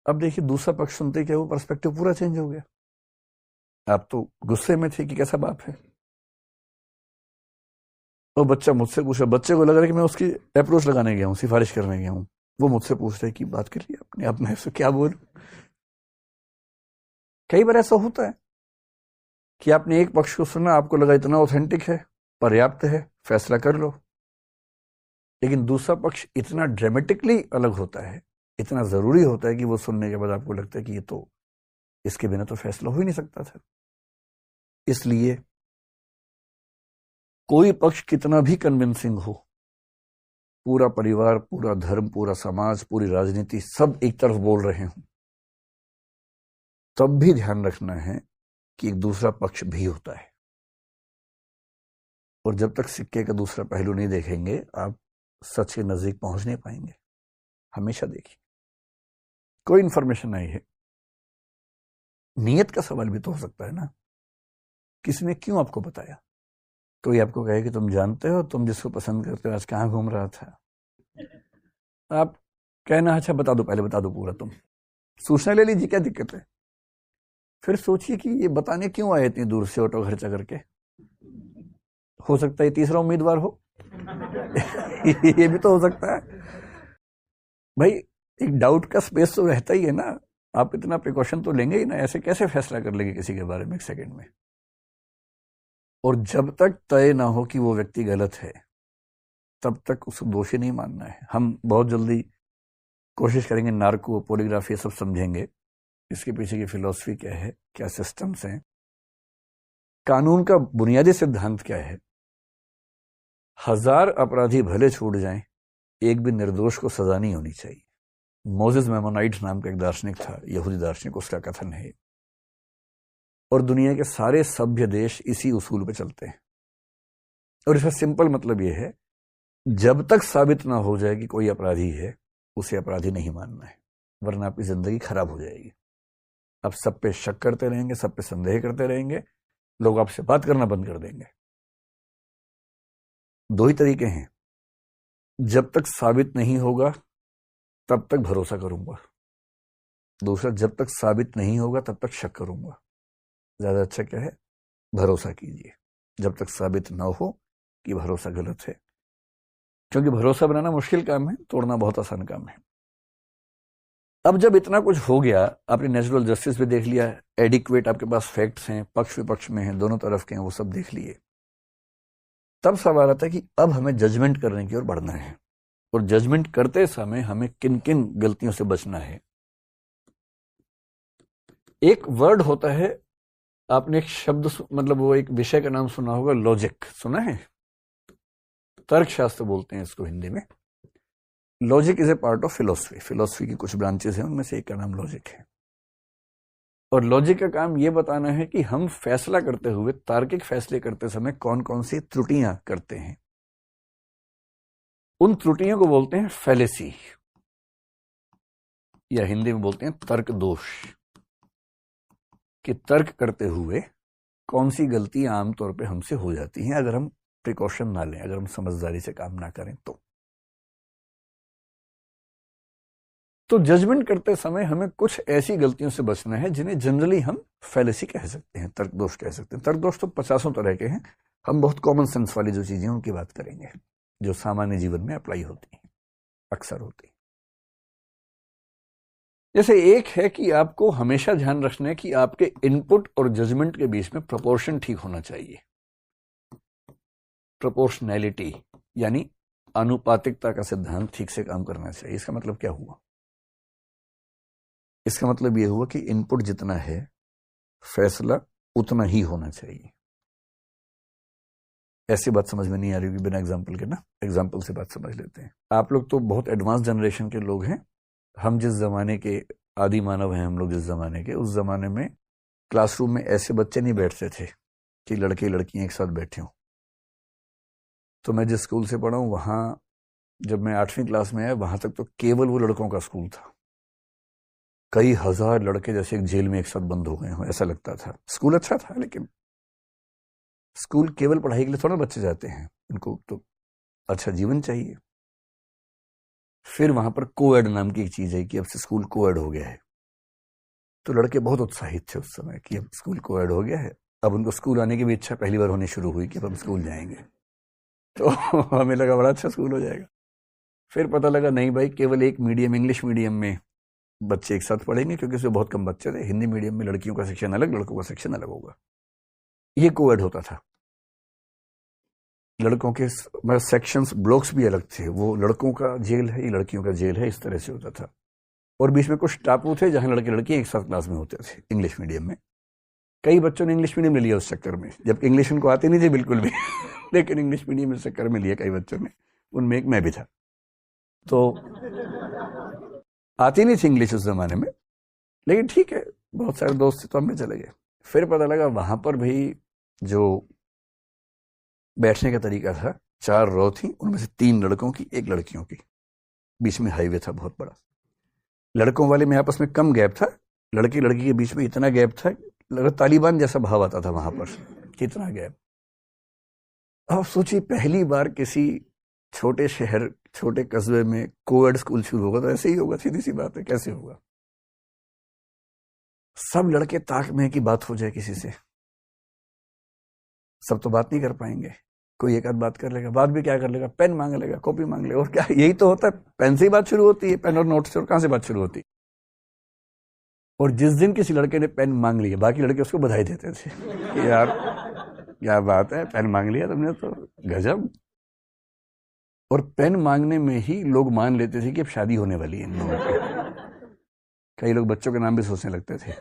अब देखिए दूसरा पक्ष सुनते क्या, वो पर्सपेक्टिव पूरा चेंज हो गया। आप तो गुस्से में थे कि कैसा बाप है, और बच्चा मुझसे पूछा, बच्चे को लग रहा है कि मैं उसकी अप्रोच लगाने गया हूँ, सिफारिश करने गया हूँ। वो मुझसे पूछ रहे कि बात कर लिया अपने आप में, क्या बोलूं। कई बार ऐसा होता है कि आपने एक पक्ष को सुना, आपको लगा इतना ऑथेंटिक है, पर्याप्त है, फैसला कर लो। लेकिन दूसरा पक्ष इतना ड्रामेटिकली अलग होता है, इतना जरूरी होता है कि वो सुनने के बाद आपको लगता है कि ये तो, इसके बिना तो फैसला हो ही नहीं सकता था। इसलिए कोई पक्ष कितना भी कन्विंसिंग हो, पूरा परिवार, पूरा धर्म, पूरा समाज, पूरी राजनीति सब एक तरफ बोल रहे हों, तब भी ध्यान रखना है कि एक दूसरा पक्ष भी होता है। और जब तक सिक्के का दूसरा पहलू नहीं देखेंगे आप सच के नजदीक पहुंच नहीं पाएंगे। हमेशा देखिए कोई इंफॉर्मेशन आई है, नियत का सवाल भी तो हो सकता है ना, किसी ने क्यों आपको बताया। कोई आपको कहे कि तुम जानते हो तुम जिसको पसंद करते हो आज कहाँ घूम रहा था, आप कहना अच्छा बता दो, पहले बता दो पूरा, तुम सूचना ले लीजिए, क्या दिक्कत है। फिर सोचिए कि ये बताने क्यों आए इतनी दूर से ऑटो खर्चा करके, हो सकता है तीसरा उम्मीदवार हो ये भी तो हो सकता है भाई। एक डाउट का स्पेस तो रहता ही है ना, आप इतना प्रिकॉशन तो लेंगे ही ना, ऐसे कैसे फैसला कर लेंगे किसी के बारे में एक सेकंड में। और जब तक तय ना हो कि वो व्यक्ति गलत है तब तक उसको दोषी नहीं मानना है। हम बहुत जल्दी कोशिश करेंगे नार्को, पॉलीग्राफ ये सब समझेंगे, इसके पीछे की फिलॉसफी क्या है, क्या सिस्टम्स हैं, कानून का बुनियादी सिद्धांत क्या है। 1000 अपराधी भले छूट जाएं, एक भी निर्दोष को सजा नहीं होनी चाहिए। मोजेस मेमोनाइट नाम का एक दार्शनिक था, यहूदी दार्शनिक, उसका कथन है। और दुनिया के सारे सभ्य देश इसी उसूल पे चलते हैं। और इसका सिंपल मतलब यह है, जब तक साबित ना हो जाए कि कोई अपराधी है उसे अपराधी नहीं मानना है, वरना आपकी जिंदगी खराब हो जाएगी। आप सब पे शक करते रहेंगे, सब पे संदेह करते रहेंगे, लोग आपसे बात करना बंद कर देंगे। दो ही तरीके हैं, जब तक साबित नहीं होगा तब तक भरोसा करूंगा, दूसरा जब तक साबित नहीं होगा तब तक शक करूंगा। ज्यादा अच्छा क्या है, भरोसा कीजिए जब तक साबित ना हो कि भरोसा गलत है, क्योंकि भरोसा बनाना मुश्किल काम है, तोड़ना बहुत आसान काम है। अब जब इतना कुछ हो गया, आपने नेचुरल जस्टिस भी देख लिया, एडिक्वेट आपके पास फैक्ट्स हैं, पक्ष विपक्ष में हैं, दोनों तरफ के हैं, वो सब देख लिए, तब सवाल आता है कि अब हमें जजमेंट करने की ओर बढ़ना है। और जजमेंट करते समय हमें किन किन गलतियों से बचना है। एक वर्ड होता है, आपने एक शब्द मतलब वो एक विषय का नाम सुना होगा, लॉजिक, सुना है? तर्कशास्त्र बोलते हैं इसको हिंदी में। Logic is a part of philosophy. Philosophy की कुछ ब्रांचेस हैं, उनमें से एक का नाम लॉजिक है। और लॉजिक का काम यह बताना है कि हम फैसला करते हुए, तार्किक फैसले करते समय कौन कौन सी त्रुटियां करते हैं। उन त्रुटियों को बोलते हैं फैलेसी। या हिंदी में बोलते हैं तर्क दोष, कि तर्क करते हुए कौन सी गलतियां आमतौर पे हमसे हो जाती हैं अगर हम प्रिकॉशन ना लें, अगर हम समझदारी से काम ना करें। तो जजमेंट करते समय हमें कुछ ऐसी गलतियों से बचना है जिन्हें जनरली हम फैलेसी कह सकते हैं, तर्क दोष कह सकते हैं। तर्क दोष तो 50 तरह के हैं, हम बहुत कॉमन सेंस वाली जो चीजें उनकी बात करेंगे, जो सामान्य जीवन में अप्लाई होती हैं, अक्सर होती हैं। जैसे एक है कि आपको हमेशा ध्यान रखना है कि आपके इनपुट और जजमेंट के बीच में प्रोपोर्शन ठीक होना चाहिए। प्रोपोर्शनैलिटी यानी अनुपातिकता का सिद्धांत ठीक से काम करना चाहिए। इसका मतलब क्या हुआ? इसका मतलब यह हुआ कि इनपुट जितना है फैसला उतना ही होना चाहिए। ऐसी बात समझ में नहीं आ रही होगी बिना एग्जाम्पल के ना, एग्जाम्पल से बात समझ लेते हैं। आप लोग तो बहुत एडवांस जनरेशन के लोग हैं। हम जिस जमाने के आदि मानव हैं, हम लोग जिस जमाने के, उस जमाने में क्लासरूम में ऐसे बच्चे नहीं बैठते थे कि लड़के लड़कियां एक साथ बैठे हों। तो मैं जिस स्कूल से पढ़ा हूं वहां जब मैं 8वीं क्लास में आया, वहां तक तो केवल वो लड़कों का स्कूल था। कई हजार लड़के जैसे एक जेल में एक साथ बंद हो गए हों, ऐसा लगता था। स्कूल अच्छा था, लेकिन स्कूल केवल पढ़ाई के लिए थोड़ा बच्चे जाते हैं, उनको तो अच्छा जीवन चाहिए। फिर वहां पर कोएड नाम की एक चीज है कि अब से स्कूल कोएड हो गया है। तो लड़के बहुत उत्साहित थे उस समय कि अब स्कूल कोएड हो गया है। अब उनको स्कूल आने की भी इच्छा पहली बार होनी शुरू हुई कि अब हम स्कूल जाएंगे। तो हमें लगा बड़ा अच्छा स्कूल हो जाएगा। फिर पता लगा नहीं भाई, केवल एक मीडियम, इंग्लिश मीडियम में बच्चे एक साथ पढ़ेंगे, क्योंकि उसमें बहुत कम बच्चे थे। हिंदी मीडियम में लड़कियों का सेक्शन अलग, लड़कों का सेक्शन अलग होगा। ये कोएड होता था। लड़कों के सेक्शंस, ब्लॉक्स भी अलग थे। वो लड़कों का जेल है, ये लड़कियों का जेल है, इस तरह से होता था। और बीच में कुछ टापू थे जहां लड़के लड़कियां एक साथ क्लास में होते थे, इंग्लिश मीडियम में। कई बच्चों ने इंग्लिश मीडियम में लिया उस चक्कर में, जबकि इंग्लिश उनको आती नहीं थी बिल्कुल भी लेकिन इंग्लिश मीडियम में चक्कर में लिया कई बच्चों ने, उनमें एक मैं भी था। तो आती नहीं थी इंग्लिश उस जमाने में, लेकिन ठीक है, बहुत सारे दोस्त थे तो हम में चले गए। फिर पता लगा वहां पर भी जो बैठने का तरीका था, 4 रो थी, उनमें से 3 लड़कों की, 1 लड़कियों की। बीच में हाईवे था बहुत बड़ा। लड़कों वाले में आपस में कम गैप था, लड़की लड़की के बीच में इतना गैप था, लगा तालिबान जैसा भाव आता था वहां पर, कितना गैप। अब सोचिए पहली बार किसी छोटे शहर, छोटे कस्बे में कोएड स्कूल शुरू होगा तो ऐसे ही होगा, सीधी सी बात है, कैसे होगा? सब लड़के ताक में की बात हो जाए किसी से, सब तो बात नहीं कर पाएंगे। कोई एक आध बात कर लेगा, बात भी क्या कर लेगा, पेन मांग लेगा, कॉपी मांग लेगा, और क्या, यही तो होता है। पेन से ही बात शुरू होती है, पेन और नोट से, और कहां से बात शुरू होती है। और जिस दिन किसी लड़के ने पेन मांग लिया, बाकी लड़के उसको बधाई देते थे कि यार क्या बात है, पेन मांग लिया तुमने तो, गजब। और पेन मांगने में ही लोग मान लेते थे कि अब शादी होने वाली है इन लोगों की। कई लोग बच्चों के नाम भी सोचने लगते थे।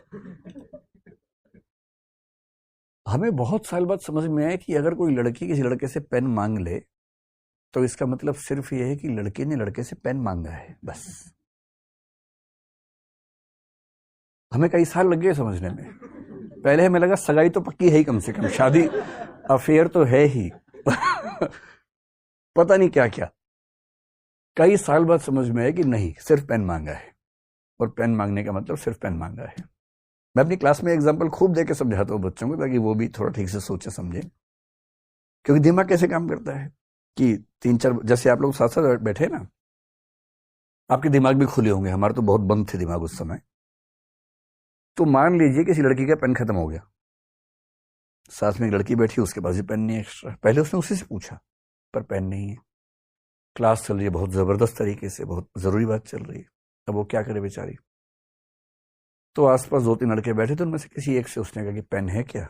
हमें बहुत साल बाद समझ में आया कि अगर कोई लड़की किसी लड़के से पेन मांग ले तो इसका मतलब सिर्फ यह है कि लड़के ने लड़के से पेन मांगा है, बस। हमें कई साल लग गए समझने में। पहले हमें लगा सगाई तो पक्की है ही, कम से कम शादी, अफेयर तो है ही पता नहीं क्या क्या। कई साल बाद समझ में आया कि नहीं, सिर्फ पेन मांगा है, और पेन मांगने का मतलब सिर्फ पेन मांगा है। मैं अपनी क्लास में एग्जाम्पल खूब देके समझाता हूँ बच्चों को, ताकि वो भी थोड़ा ठीक से सोचे समझे। क्योंकि दिमाग कैसे काम करता है कि 3-4, जैसे आप लोग साथ साथ बैठे ना, आपके दिमाग भी खुले होंगे, हमारे तो बहुत बंद थे दिमाग उस समय। तो मान लीजिए किसी लड़की का पेन खत्म हो गया, साथ में एक लड़की बैठी, उसके पास भी पेन नहीं है एक्स्ट्रा। पहले उसने उसी से पूछा, पर पेन नहीं है। क्लास चल रही है बहुत जबरदस्त तरीके से, बहुत जरूरी बात चल रही है। अब वो क्या करे बेचारी। तो आसपास 2-3 लड़के बैठे थे, उनमें से किसी एक से उसने कहा कि पेन है क्या?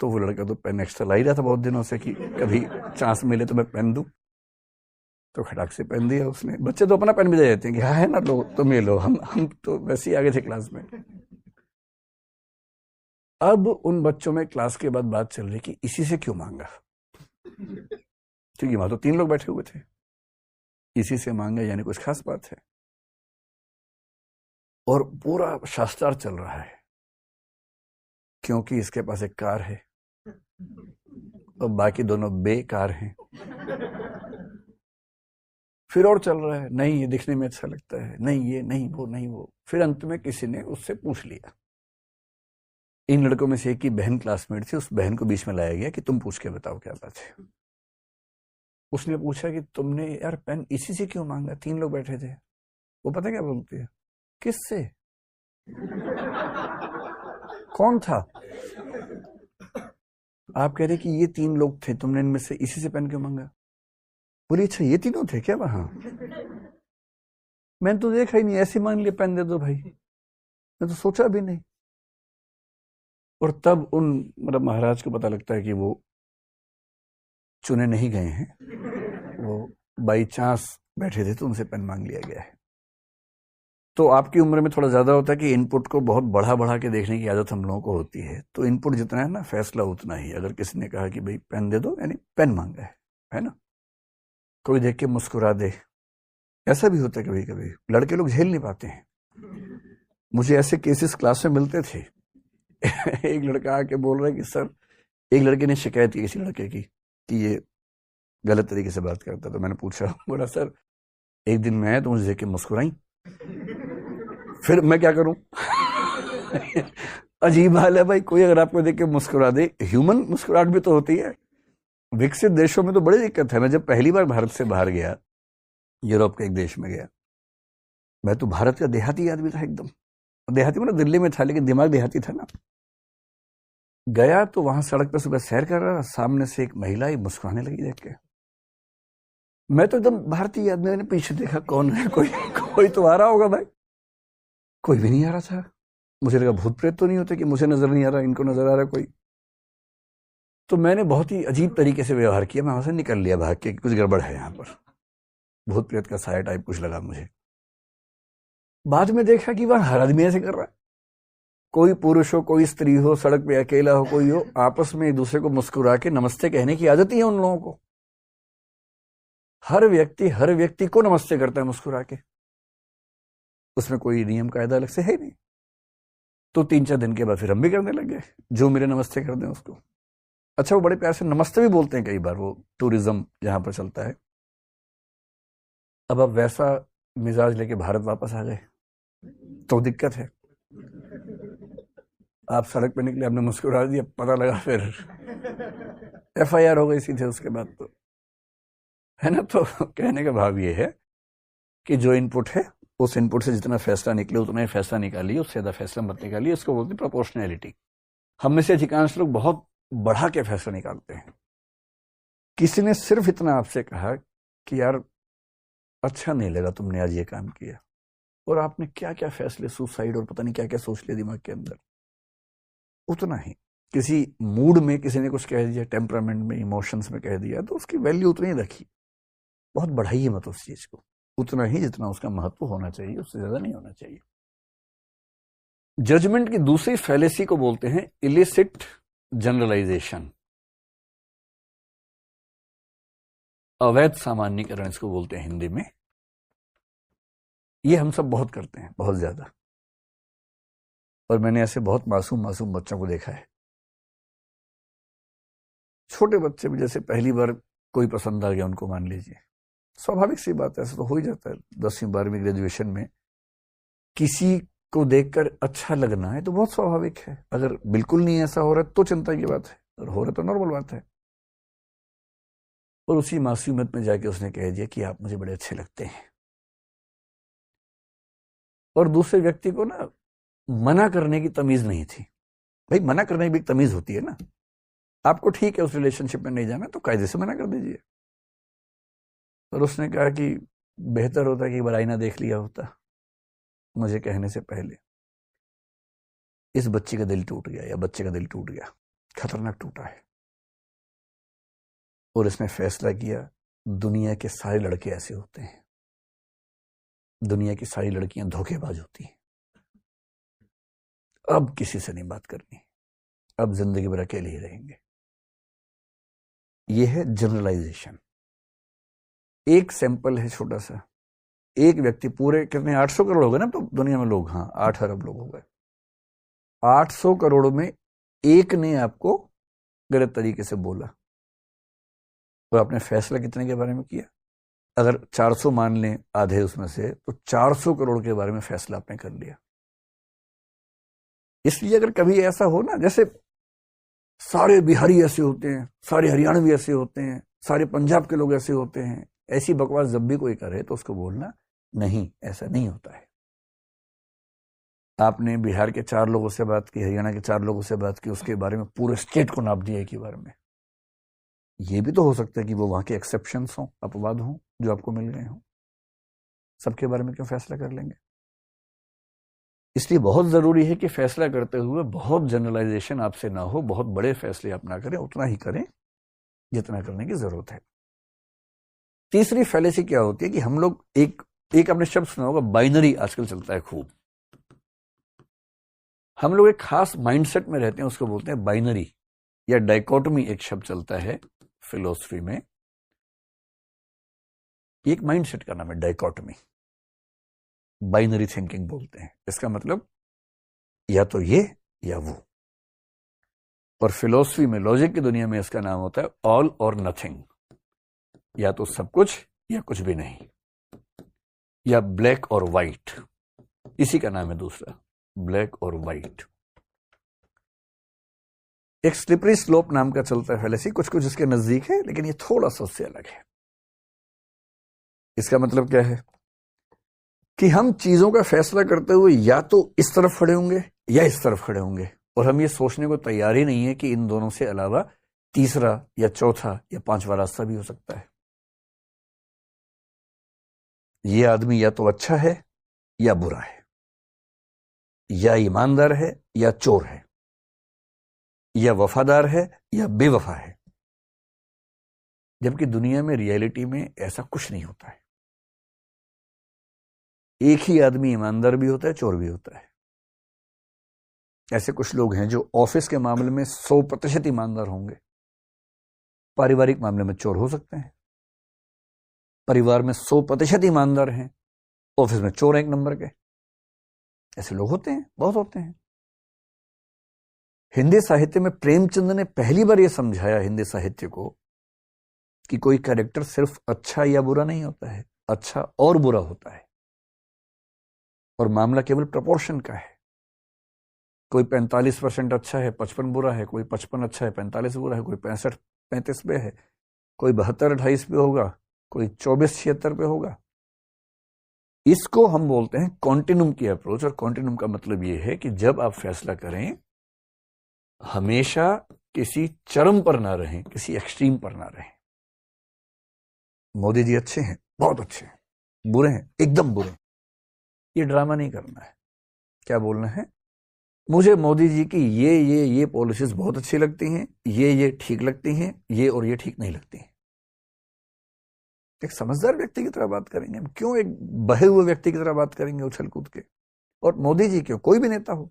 तो वो लड़का तो पेन एक्स्ट्रा ला ही रहा था बहुत दिनों से कि कभी चांस मिले तो मैं पेन दूं। तो खटाक से पेन दिया उसने। बच्चे तो अपना पेन भी दे देते हैं कि हाँ है ना, लो तुम ये लो। हम तो वैसे ही आगे थे क्लास में। अब उन बच्चों में क्लास के बाद बात चल रही कि इसी से क्यों मांगा, क्योंकि वहां तो 3 लोग बैठे हुए थे। इसी से मांगा यानी कुछ खास बात है। और पूरा शास्त्रार्थ चल रहा है, क्योंकि इसके पास एक कार है और बाकी दोनों बेकार हैं। फिर और चल रहा है, नहीं ये दिखने में अच्छा लगता है, नहीं ये, नहीं वो, नहीं वो। फिर अंत में किसी ने उससे पूछ लिया, इन लड़कों में से एक की बहन क्लासमेट थी, उस बहन को बीच में लाया गया कि तुम पूछ के बताओ क्या बात है। उसने पूछा कि तुमने यार पेन इसी से क्यों मांगा? 3 लोग बैठे थे। वो पता क्या बोलती है, किससे? कौन था? आप कह रहे कि ये 3 लोग थे, तुमने इनमें से इसी से पेन क्यों मांगा? बोली अच्छा ये तीनों थे क्या वहां? मैंने तो देखा ही नहीं, ऐसे मान लिया पेन दे दो भाई, मैं तो सोचा भी नहीं। और तब उन मतलब महाराज को पता लगता है कि वो चुने नहीं गए हैं, वो बाई चांस बैठे थे तो उनसे पेन मांग लिया गया है। तो आपकी उम्र में थोड़ा ज्यादा होता है कि इनपुट को बहुत बढ़ा बढ़ा के देखने की आदत हम लोगों को होती है। तो इनपुट जितना है ना, फैसला उतना ही। अगर किसी ने कहा कि भाई पेन दे दो, यानी पेन मांगा है ना। कोई देख के मुस्कुरा दे, ऐसा भी होता है कभी कभी। लड़के लोग झेल नहीं पाते हैं। मुझे ऐसे केसेस क्लास में मिलते थे। एक लड़का आके बोल रहा है कि सर, एक लड़के ने शिकायत की किसी लड़के की कि ये गलत तरीके से बात करता। तो मैंने पूछा, बोला सर एक दिन मैं तो मुझे देख के मुस्कुराई, फिर मैं क्या करूं? अजीब हाल है भाई, कोई अगर आपको देख के मुस्कुरा दे, ह्यूमन मुस्कुराहट भी तो होती है। विकसित देशों में तो बड़ी दिक्कत है। मैं जब पहली बार भारत से बाहर गया, यूरोप के एक देश में गया, मैं तो भारत का देहाती आदमी था एकदम। देहाती मतलब दिल्ली में था, लेकिन दिमाग देहाती था ना। गया तो वहां सड़क पर सुबह सैर कर रहा, सामने से एक महिला ही मुस्कुराने लगी देख के। मैं तो एकदम भारतीय आदमी, मैंने पीछे देखा कौन है, कोई तो आ रहा होगा भाई, कोई भी नहीं आ रहा था। मुझे लगा भूत प्रेत तो नहीं होते कि मुझे नजर नहीं आ रहा, इनको नजर आ रहा कोई। तो मैंने बहुत ही अजीब तरीके से व्यवहार किया, मैं वहां से निकल लिया भाग के, कुछ गड़बड़ है यहाँ पर, भूत प्रेत का साया टाइप कुछ लगा मुझे। बाद में देखा कि वहां हर आदमी ऐसे कर रहा है, कोई पुरुष हो कोई स्त्री हो, सड़क पे अकेला हो कोई हो, आपस में एक दूसरे को मुस्कुरा के नमस्ते कहने की आदत ही है उन लोगों को। हर व्यक्ति को नमस्ते करता है मुस्कुरा के, उसमें कोई नियम कायदा अलग से है नहीं। तो 3-4 दिन के बाद फिर हम भी करने लग गए, जो मेरे नमस्ते कर दें उसको। अच्छा, वो बड़े प्यार से नमस्ते भी बोलते हैं कई बार, वो टूरिज्म जहां पर चलता है। अब आप वैसा मिजाज लेके भारत वापस आ गए तो दिक्कत है। आप सड़क पे निकले, आपने मुस्कुरा दिया, पता लगा फिर FIR हो गई सीधे उसके बाद, तो है ना। तो कहने का भाव ये है कि जो इनपुट है, उस इनपुट से जितना फैसला निकले उतना ही फैसला निकालिए, उससे ज्यादा फैसला मत निकालिए। इसको बोलते हैं प्रोपोर्शनैलिटी। हम में से अधिकांश लोग बहुत बढ़ा के फैसला निकालते हैं। किसी ने सिर्फ इतना आपसे कहा कि यार अच्छा नहीं लगा तुमने आज ये काम किया, और आपने क्या क्या फैसले, सुसाइड और पता नहीं क्या क्या सोच लिया दिमाग के अंदर, उतना ही। किसी मूड में किसी ने कुछ कह दिया, टेम्परामेंट में, इमोशंस में कह दिया, तो उसकी वैल्यू उतनी रखी, बहुत बढ़ाइए मत उस चीज को, उतना ही जितना उसका महत्व होना चाहिए, उससे ज्यादा नहीं होना चाहिए। जजमेंट की दूसरी फैलेसी को बोलते हैं इलिसिट जनरलाइजेशन, अवैध सामान्यीकरण इसको बोलते हैं हिंदी में। ये हम सब बहुत करते हैं, बहुत ज्यादा। और मैंने ऐसे बहुत मासूम मासूम बच्चों को देखा है, छोटे बच्चे भी, जैसे पहली बार कोई पसंद आ गया उनको, मान लीजिए, स्वाभाविक सी बात है, ऐसा तो हो ही जाता है 10वीं 12वीं ग्रेजुएशन में। किसी को देखकर अच्छा लगना है तो बहुत स्वाभाविक है। अगर बिल्कुल नहीं ऐसा हो रहा तो चिंता की बात है, और हो रहा तो नॉर्मल बात है। और उसी मासूमियत में जाके उसने कह दिया कि आप मुझे बड़े अच्छे लगते हैं। और दूसरे व्यक्ति को ना मना करने की तमीज नहीं थी। भाई मना करने की भी तमीज होती है ना। आपको ठीक है उस रिलेशनशिप में नहीं जाना तो कायदे से मना कर दीजिए। और उसने कहा कि बेहतर होता कि एक बार आईना देख लिया होता मुझे कहने से पहले। इस बच्ची का दिल टूट गया, या बच्चे का दिल टूट गया, खतरनाक टूटा है। और इसने फैसला किया दुनिया के सारे लड़के ऐसे होते हैं, दुनिया की सारी लड़कियां धोखेबाज होती हैं, अब किसी से नहीं बात करनी, अब जिंदगी भर अकेले ही रहेंगे। यह है जनरलाइजेशन। एक सैंपल है छोटा सा, एक व्यक्ति, पूरे कितने 800 करोड़ हो गए ना तो दुनिया में लोग, हाँ 8 अरब लोग हो गए। 800 करोड़ में एक ने आपको गलत तरीके से बोला, और आपने फैसला कितने के बारे में किया? अगर 400 मान लें आधे उसमें से, तो 400 करोड़ के बारे में फैसला आपने कर लिया। इसलिए अगर कभी ऐसा हो ना, जैसे सारे बिहारी ऐसे होते हैं, सारे हरियाणवी ऐसे होते हैं, सारे पंजाब के लोग ऐसे होते हैं, ऐसी बकवास जब भी कोई करे तो उसको बोलना नहीं, ऐसा नहीं होता है। आपने बिहार के 4 लोगों से बात की, हरियाणा के 4 लोगों से बात की, उसके बारे में पूरे स्टेट को नाप दिया एक ही बार में। ये भी तो हो सकता है कि वो वहां के एक्सेप्शंस हों, अपवाद हों, जो आपको मिल गए हों। सबके बारे में क्यों फैसला कर लेंगे? इसलिए बहुत जरूरी है कि फैसला करते हुए बहुत जनरलाइजेशन आपसे ना हो, बहुत बड़े फैसले आप ना करें, उतना ही करें जितना करने की जरूरत है। तीसरी फैलेसी क्या होती है कि हम लोग एक आपने शब्द सुना होगा, बाइनरी आजकल चलता है खूब। हम लोग एक खास माइंडसेट में रहते हैं, उसको बोलते हैं बाइनरी या डाइकोटमी। एक शब्द चलता है फिलोसफी में, एक माइंडसेट का नाम है डाइकोटमी। बाइनरी थिंकिंग बोलते हैं। इसका मतलब या तो ये या वो। और फिलोसफी में, लॉजिक की दुनिया में इसका नाम होता है ऑल और नथिंग। या तो सब कुछ या कुछ भी नहीं, या ब्लैक और व्हाइट। इसी का नाम है दूसरा, ब्लैक और व्हाइट। एक स्लिपरी स्लोप नाम का चलता है फैलेसी, कुछ कुछ इसके नजदीक है, लेकिन ये थोड़ा सा उससे अलग है। इसका मतलब क्या है कि हम चीजों का फैसला करते हुए या तो इस तरफ खड़े होंगे या इस तरफ खड़े होंगे, और हम ये सोचने को तैयार ही नहीं है कि इन दोनों से अलावा तीसरा या चौथा या पांचवा रास्ता भी हो सकता है। ये आदमी या तो अच्छा है या बुरा है, या ईमानदार है या चोर है, या वफादार है या बेवफा है। जबकि दुनिया में, रियलिटी में ऐसा कुछ नहीं होता है। एक ही आदमी ईमानदार भी होता है, चोर भी होता है। ऐसे कुछ लोग हैं जो ऑफिस के मामले में 100% ईमानदार होंगे, पारिवारिक मामले में चोर हो सकते हैं। परिवार में 100% ईमानदार हैं, ऑफिस में चोर 1 नंबर के। ऐसे लोग होते हैं, बहुत होते हैं। हिंदी साहित्य में प्रेमचंद ने पहली बार यह समझाया हिंदी साहित्य को कि कोई कैरेक्टर सिर्फ अच्छा या बुरा नहीं होता है, अच्छा और बुरा होता है, और मामला केवल प्रपोर्शन का है। कोई 45% अच्छा है, 55 बुरा है, कोई 55 अच्छा है, 45 बुरा है, कोई 65-35 पे है, कोई 72-28 पे होगा, कोई 24-76 पे होगा। इसको हम बोलते हैं कॉन्टिन्यूम की अप्रोच। और कॉन्टिन्यूम का मतलब यह है कि जब आप फैसला करें, हमेशा किसी चरम पर ना रहें, किसी एक्सट्रीम पर ना रहें। मोदी जी अच्छे हैं, बहुत अच्छे हैं, बुरे हैं, एकदम बुरे हैं, ये ड्रामा नहीं करना है। क्या बोलना है, मुझे मोदी जी की ये पॉलिसीज बहुत अच्छी लगती हैं, ये ठीक लगती हैं, ये और ये ठीक नहीं लगती हैं। एक समझदार व्यक्ति की तरह बात करेंगे हम, क्यों एक बहे हुए व्यक्ति की तरह बात करेंगे उछल कूद के। और मोदी जी क्यों, कोई भी नेता हो,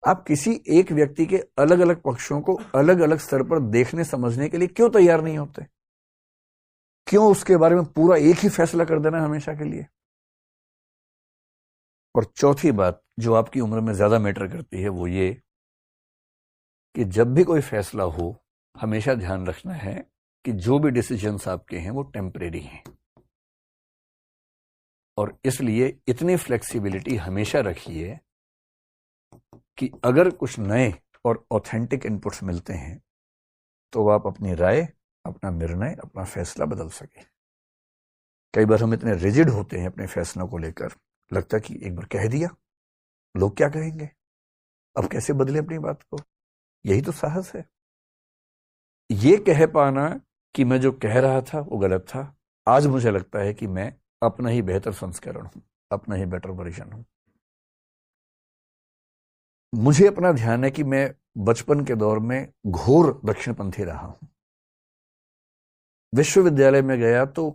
आप किसी एक व्यक्ति के अलग अलग पक्षों को अलग अलग स्तर पर देखने समझने के लिए क्यों तैयार नहीं होते? क्यों उसके बारे में पूरा एक ही फैसला कर देना हमेशा के लिए? और चौथी बात जो आपकी उम्र में ज्यादा मैटर करती है, वो ये कि जब भी कोई फैसला हो, हमेशा ध्यान रखना है कि जो भी डिसीजंस आपके हैं वो टेम्परेरी हैं। और इसलिए इतनी फ्लेक्सिबिलिटी हमेशा रखिए कि अगर कुछ नए और ऑथेंटिक इनपुट्स मिलते हैं तो आप अपनी राय, अपना निर्णय, अपना फैसला बदल सके। कई बार हम इतने रिजिड होते हैं अपने फैसलों को लेकर, लगता है कि एक बार कह दिया, लोग क्या कहेंगे, अब कैसे बदले अपनी बात को। यही तो साहस है, ये कह पाना कि मैं जो कह रहा था वो गलत था। आज मुझे लगता है कि मैं अपना ही बेहतर संस्करण हूं, अपना ही बेटर वर्जन हूं। मुझे अपना ध्यान है कि मैं बचपन के दौर में घोर दक्षिणपंथी रहा हूं। विश्वविद्यालय में गया तो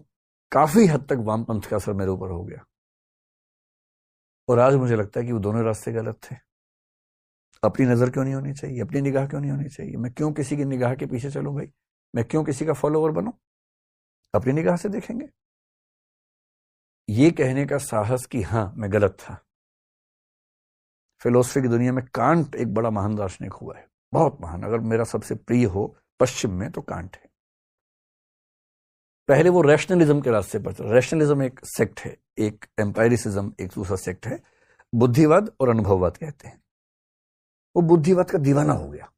काफी हद तक वामपंथ का असर मेरे ऊपर हो गया, और आज मुझे लगता है कि वो दोनों रास्ते गलत थे। अपनी नजर क्यों नहीं होनी चाहिए, अपनी निगाह क्यों नहीं होनी चाहिए? मैं क्यों किसी की निगाह के पीछे चलूं भाई? मैं क्यों किसी का फॉलोवर बनूं? अपनी निगाह से देखेंगे। ये कहने का साहस कि हां मैं गलत था। फिलोसफी की दुनिया में कांट एक बड़ा महान दार्शनिक हुआ है, बहुत महान। अगर मेरा सबसे प्रिय हो पश्चिम में तो कांट है। पहले वो रैशनलिज्म के रास्ते पर चला। रैशनलिज्म एक सेक्ट है, एक एम्पायरिसिज्म एक दूसरा सेक्ट है, बुद्धिवाद और अनुभववाद कहते हैं। वो बुद्धिवाद का दीवाना हो गया।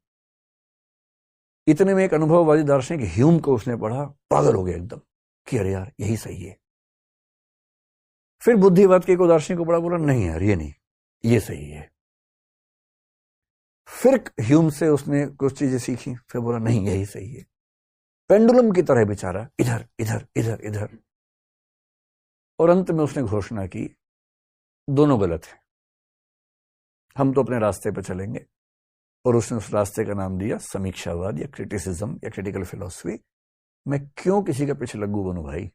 इतने में एक अनुभववादी दार्शनिक ह्यूम को उसने पढ़ा, पागल हो गया एकदम कि अरे यार यही सही है। फिर बुद्धिवाद के एक दार्शनिक को पढ़ा, बोला नहीं यार ये नहीं, ये सही है। फिर ह्यूम से उसने कुछ चीजें सीखी, फिर बोला नहीं यही सही है। पेंडुलम की तरह बेचारा इधर इधर इधर इधर, और अंत में उसने घोषणा की दोनों गलत है, हम तो अपने रास्ते पर चलेंगे। और उसने उस रास्ते का नाम दिया समीक्षावाद या क्रिटिसिज्म या क्रिटिकल फिलॉसफी। मैं क्यों किसी का पीछे लग्गू बनूं भाई।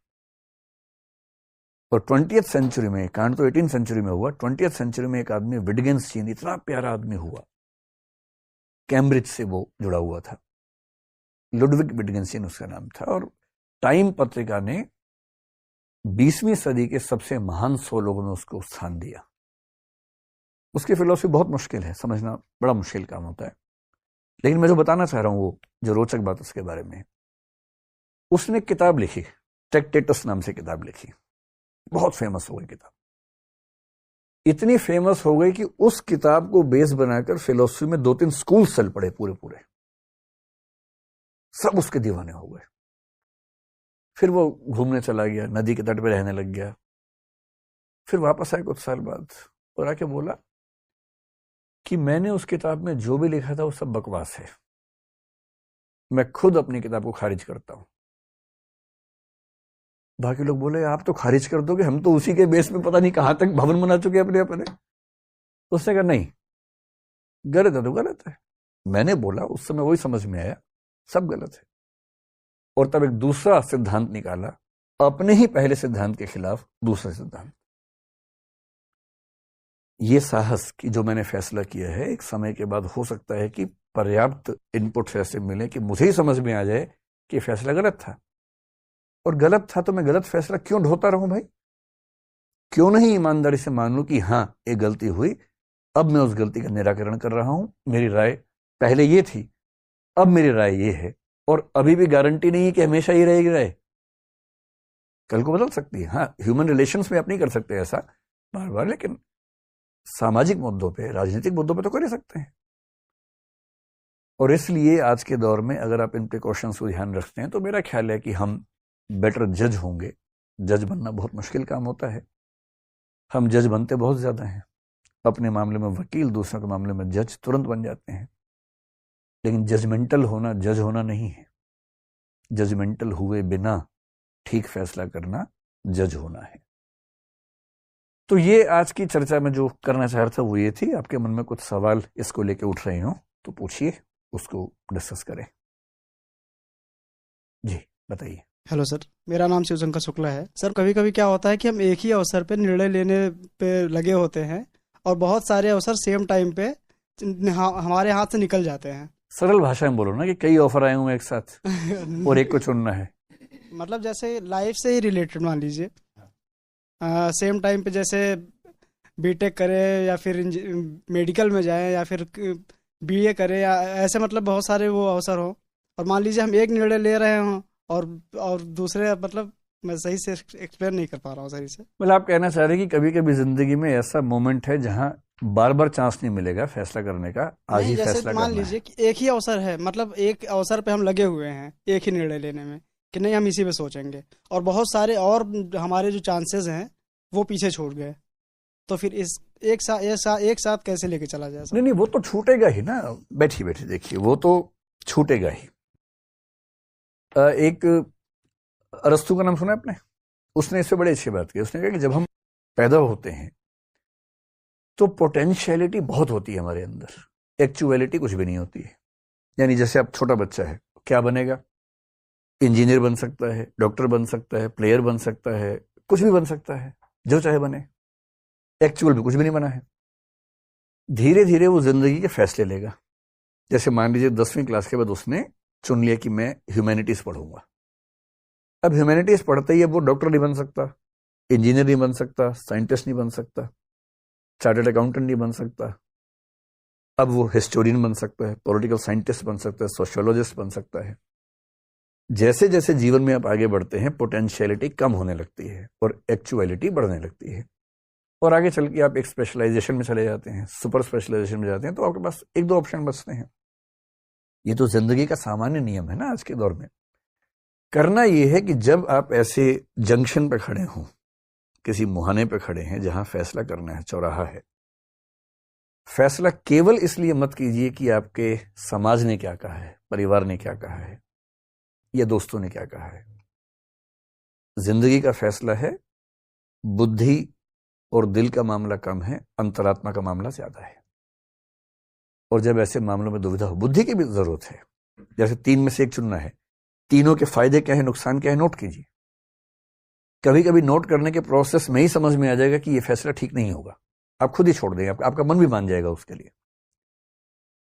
और 20th सेंचुरी में, कांड तो 18th सेंचुरी में हुआ, 20th सेंचुरी में एक आदमी विटगेंस्टीन, इतना प्यारा आदमी हुआ, कैम्ब्रिज से वो जुड़ा हुआ था, लुडविग विटगेंस्टीन उसका नाम था। और टाइम पत्रिका ने 20वीं सदी के सबसे महान 100 लोगों में उसको स्थान दिया। उसकी फिलॉसफी बहुत मुश्किल है, समझना बड़ा मुश्किल काम होता है, लेकिन मैं जो बताना चाह रहा हूं वो जो रोचक बात उसके बारे में, उसने किताब लिखी, ट्रैक्टेटस नाम से किताब लिखी, बहुत फेमस हो गई किताब। इतनी फेमस हो गई कि उस किताब को बेस बनाकर फिलॉसफी में 2-3 स्कूल चल पड़े, पूरे पूरे सब उसके दीवाने हो गए। फिर वो घूमने चला गया, नदी के तट पे रहने लग गया। फिर वापस आए कुछ साल बाद और आके बोला कि मैंने उस किताब में जो भी लिखा था वो सब बकवास है, मैं खुद अपनी किताब को खारिज करता हूं। बाकी लोग बोले आप तो खारिज कर दोगे, हम तो उसी के बेस में पता नहीं कहां तक भवन बना चुके अपने अपने। उसने कहा नहीं, गलत है तो गलत है। मैंने बोला, उस समय वही समझ में आया सब गलत है। और तब एक दूसरा सिद्धांत निकाला, अपने ही पहले सिद्धांत के खिलाफ दूसरा सिद्धांत। ये साहस कि जो मैंने फैसला किया है, एक समय के बाद हो सकता है कि पर्याप्त इनपुट ऐसे मिले कि मुझे ही समझ में आ जाए कि फैसला गलत था। और गलत था तो मैं गलत फैसला क्यों ढोता रहूं भाई। क्यों नहीं ईमानदारी से मान लूं कि हां ये गलती हुई, अब मैं उस गलती का निराकरण कर रहा हूं। मेरी राय पहले ये थी, अब मेरी राय ये है। और अभी भी गारंटी नहीं है कि हमेशा ही रहेगी राय, कल को बदल सकती है। हाँ, ह्यूमन रिलेशंस में आप नहीं कर सकते ऐसा बार बार, लेकिन सामाजिक मुद्दों पे, राजनीतिक मुद्दों पे तो कर ही सकते हैं। और इसलिए आज के दौर में अगर आप इन प्रिकॉशंस को ध्यान रखते हैं तो मेरा ख्याल है कि हम बेटर जज होंगे। जज बनना बहुत मुश्किल काम होता है, हम जज बनते बहुत ज्यादा हैं। अपने मामले में वकील, दूसरों के मामले में जज तुरंत बन जाते हैं। लेकिन जजमेंटल होना जज होना नहीं है। जजमेंटल हुए बिना ठीक फैसला करना जज होना है। तो ये आज की चर्चा में जो करना चाह रहा था वो ये थी। आपके मन में कुछ सवाल इसको लेके उठ रहे हो तो पूछिए, उसको डिस्कस करें। जी बताइए। हेलो सर, मेरा नाम शिवशंकर शुक्ला है। सर, कभी कभी क्या होता है कि हम एक ही अवसर पे निर्णय लेने पे लगे होते हैं और बहुत सारे अवसर सेम टाइम पे हमारे हाथ से निकल जाते हैं। सरल भाषा में बोलो ना कि कई ऑफर आए हुए एक साथ और एक को चुनना है। मतलब जैसे लाइफ से ही रिलेटेड मान लीजिए, सेम टाइम पे जैसे बीटेक करें या फिर मेडिकल में जाएं या फिर बीए करें, या ऐसे मतलब बहुत सारे वो अवसर हो। और मान लीजिए हम एक निर्णय ले रहे हों और दूसरे, मतलब मैं सही से एक्सप्लेन नहीं कर पा रहा हूँ सही से। मतलब आप कहना चाह रहे हैं कि कभी कभी जिंदगी में ऐसा मोमेंट है जहां बार बार चांस नहीं मिलेगा फैसला करने का, आज ही फैसला करना है। मान लीजिए कि एक ही अवसर है, मतलब एक अवसर पे हम लगे हुए हैं एक ही निर्णय लेने में कि नहीं हम इसी पे सोचेंगे, और बहुत सारे और हमारे जो चांसेस हैं वो पीछे छूट गए। तो फिर इस एक साथ कैसे लेके चला जाए? नहीं, वो तो छूटेगा ही ना। बैठिए बैठिए, देखिए वो तो छूटेगा ही। एक अरस्तु का नाम सुना आपने? उसने इससे बड़ी अच्छी बात की। उसने कहा कि जब हम पैदा होते हैं तो पोटेंशियलिटी बहुत होती है हमारे अंदर, एक्चुअलिटी कुछ भी नहीं होती है। यानी जैसे आप छोटा बच्चा है, क्या बनेगा? इंजीनियर बन सकता है, डॉक्टर बन सकता है, प्लेयर बन सकता है, कुछ भी बन सकता है, जो चाहे बने। एक्चुअल भी कुछ भी नहीं बना है। धीरे धीरे वो जिंदगी के फैसले लेगा। जैसे मान लीजिए 10वीं क्लास के बाद उसने चुन लिया कि मैं ह्यूमैनिटीज पढ़ूंगा। अब ह्यूमैनिटीज पढ़ते ही अब वो डॉक्टर नहीं बन सकता, इंजीनियर नहीं बन सकता, साइंटिस्ट नहीं बन सकता, चार्टर्ड अकाउंटेंट नहीं बन सकता। अब वो हिस्टोरियन बन सकता है, पॉलिटिकल साइंटिस्ट बन सकता है, सोशियोलॉजिस्ट बन सकता है। जैसे जैसे जीवन में आप आगे बढ़ते हैं पोटेंशियलिटी कम होने लगती है और एक्चुअलिटी बढ़ने लगती है, और आगे चल के आप एक स्पेशलाइजेशन में चले जाते हैं, सुपर स्पेशलाइजेशन में जाते हैं, तो आपके पास एक दो ऑप्शन बचते हैं। ये तो जिंदगी का सामान्य नियम है ना आज के दौर में। करना यह है कि जब आप ऐसे जंक्शन पे खड़े हों, किसी मुहाने पे खड़े हैं जहां फैसला करना है, चौराहा है, फैसला केवल इसलिए मत कीजिए कि आपके समाज ने क्या कहा है, परिवार ने क्या कहा है, या दोस्तों ने क्या कहा है। जिंदगी का फैसला है, बुद्धि और दिल का मामला कम है, अंतरात्मा का मामला ज्यादा है। और जब ऐसे मामलों में दुविधा हो, बुद्धि की भी जरूरत है। जैसे 3 में से एक चुनना है, तीनों के फायदे क्या है, नुकसान क्या है, नोट कीजिए। कभी कभी नोट करने के प्रोसेस में ही समझ में आ जाएगा कि यह फैसला ठीक नहीं होगा, आप खुद ही छोड़ देंगे, आपका मन भी मान जाएगा उसके लिए।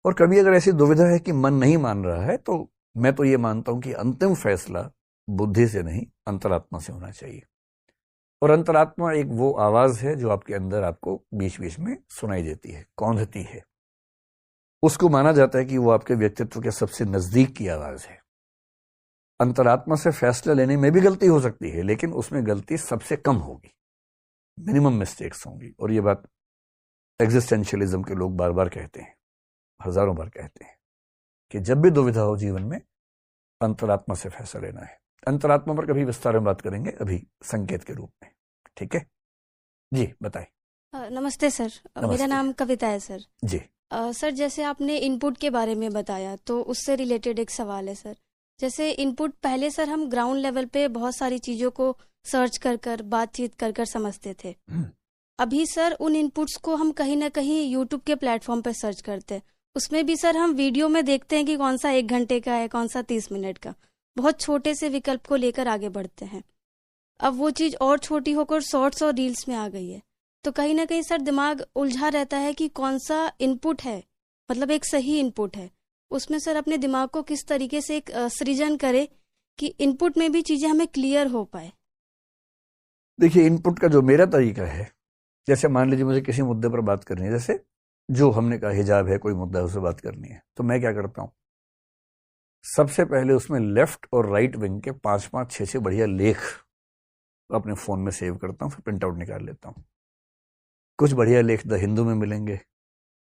और कभी अगर ऐसी दुविधा है कि मन नहीं मान रहा है, तो मैं तो ये मानता हूं कि अंतिम फैसला बुद्धि से नहीं, अंतरात्मा से होना चाहिए। और अंतरात्मा एक वो आवाज है जो आपके अंदर आपको बीच बीच में सुनाई देती है, कौंधती है। उसको माना जाता है कि वो आपके व्यक्तित्व के सबसे नजदीक की आवाज है। अंतरात्मा से फैसला लेने में भी गलती हो सकती है, लेकिन उसमें गलती सबसे कम होगी, मिनिमम मिस्टेक्स होंगी। और ये बात एग्जिस्टेंशियलिज्म के लोग बार बार कहते हैं, हजारों बार कहते हैं कि जब भी दुविधा हो जीवन में, अंतरात्मा से फैसला लेना है। अंतरात्मा पर कभी विस्तार में बात करेंगे, अभी संकेत के रूप में। ठीक है जी, बताएं। नमस्ते सर। मेरा नाम कविता है सर जी। सर, जैसे आपने इनपुट के बारे में बताया, तो उससे रिलेटेड एक सवाल है सर। जैसे इनपुट पहले सर हम ग्राउंड लेवल पे बहुत सारी चीजों को सर्च कर बातचीत कर समझते थे। अभी सर उन इनपुट्स को हम कहीं ना कहीं यूट्यूब के प्लेटफॉर्म पे सर्च करते हैं। उसमें भी सर हम वीडियो में देखते हैं कि कौन सा 1 घंटे का है, कौन सा 30 मिनट का। बहुत छोटे से विकल्प को लेकर आगे बढ़ते हैं। अब वो चीज और छोटी होकर शॉर्ट्स और रील्स में आ गई है, तो कहीं ना कहीं सर दिमाग उलझा रहता है कि कौन सा इनपुट है, मतलब एक सही इनपुट है। उसमें सर अपने दिमाग को किस तरीके से एक सृजन करे कि इनपुट में भी चीजें हमें क्लियर हो पाए। देखिए, इनपुट का जो मेरा तरीका है, जैसे मान लीजिए मुझे किसी मुद्दे पर बात करनी है, जैसे जो हमने कहा हिजाब है, कोई मुद्दा है, उससे बात करनी है, तो मैं क्या करता हूं, सबसे पहले उसमें लेफ्ट और राइट विंग के 5-5, 6-6 बढ़िया लेख अपने फोन में सेव करता हूं, फिर प्रिंट आउट निकाल लेता हूं। कुछ बढ़िया लेख द हिंदू में मिलेंगे,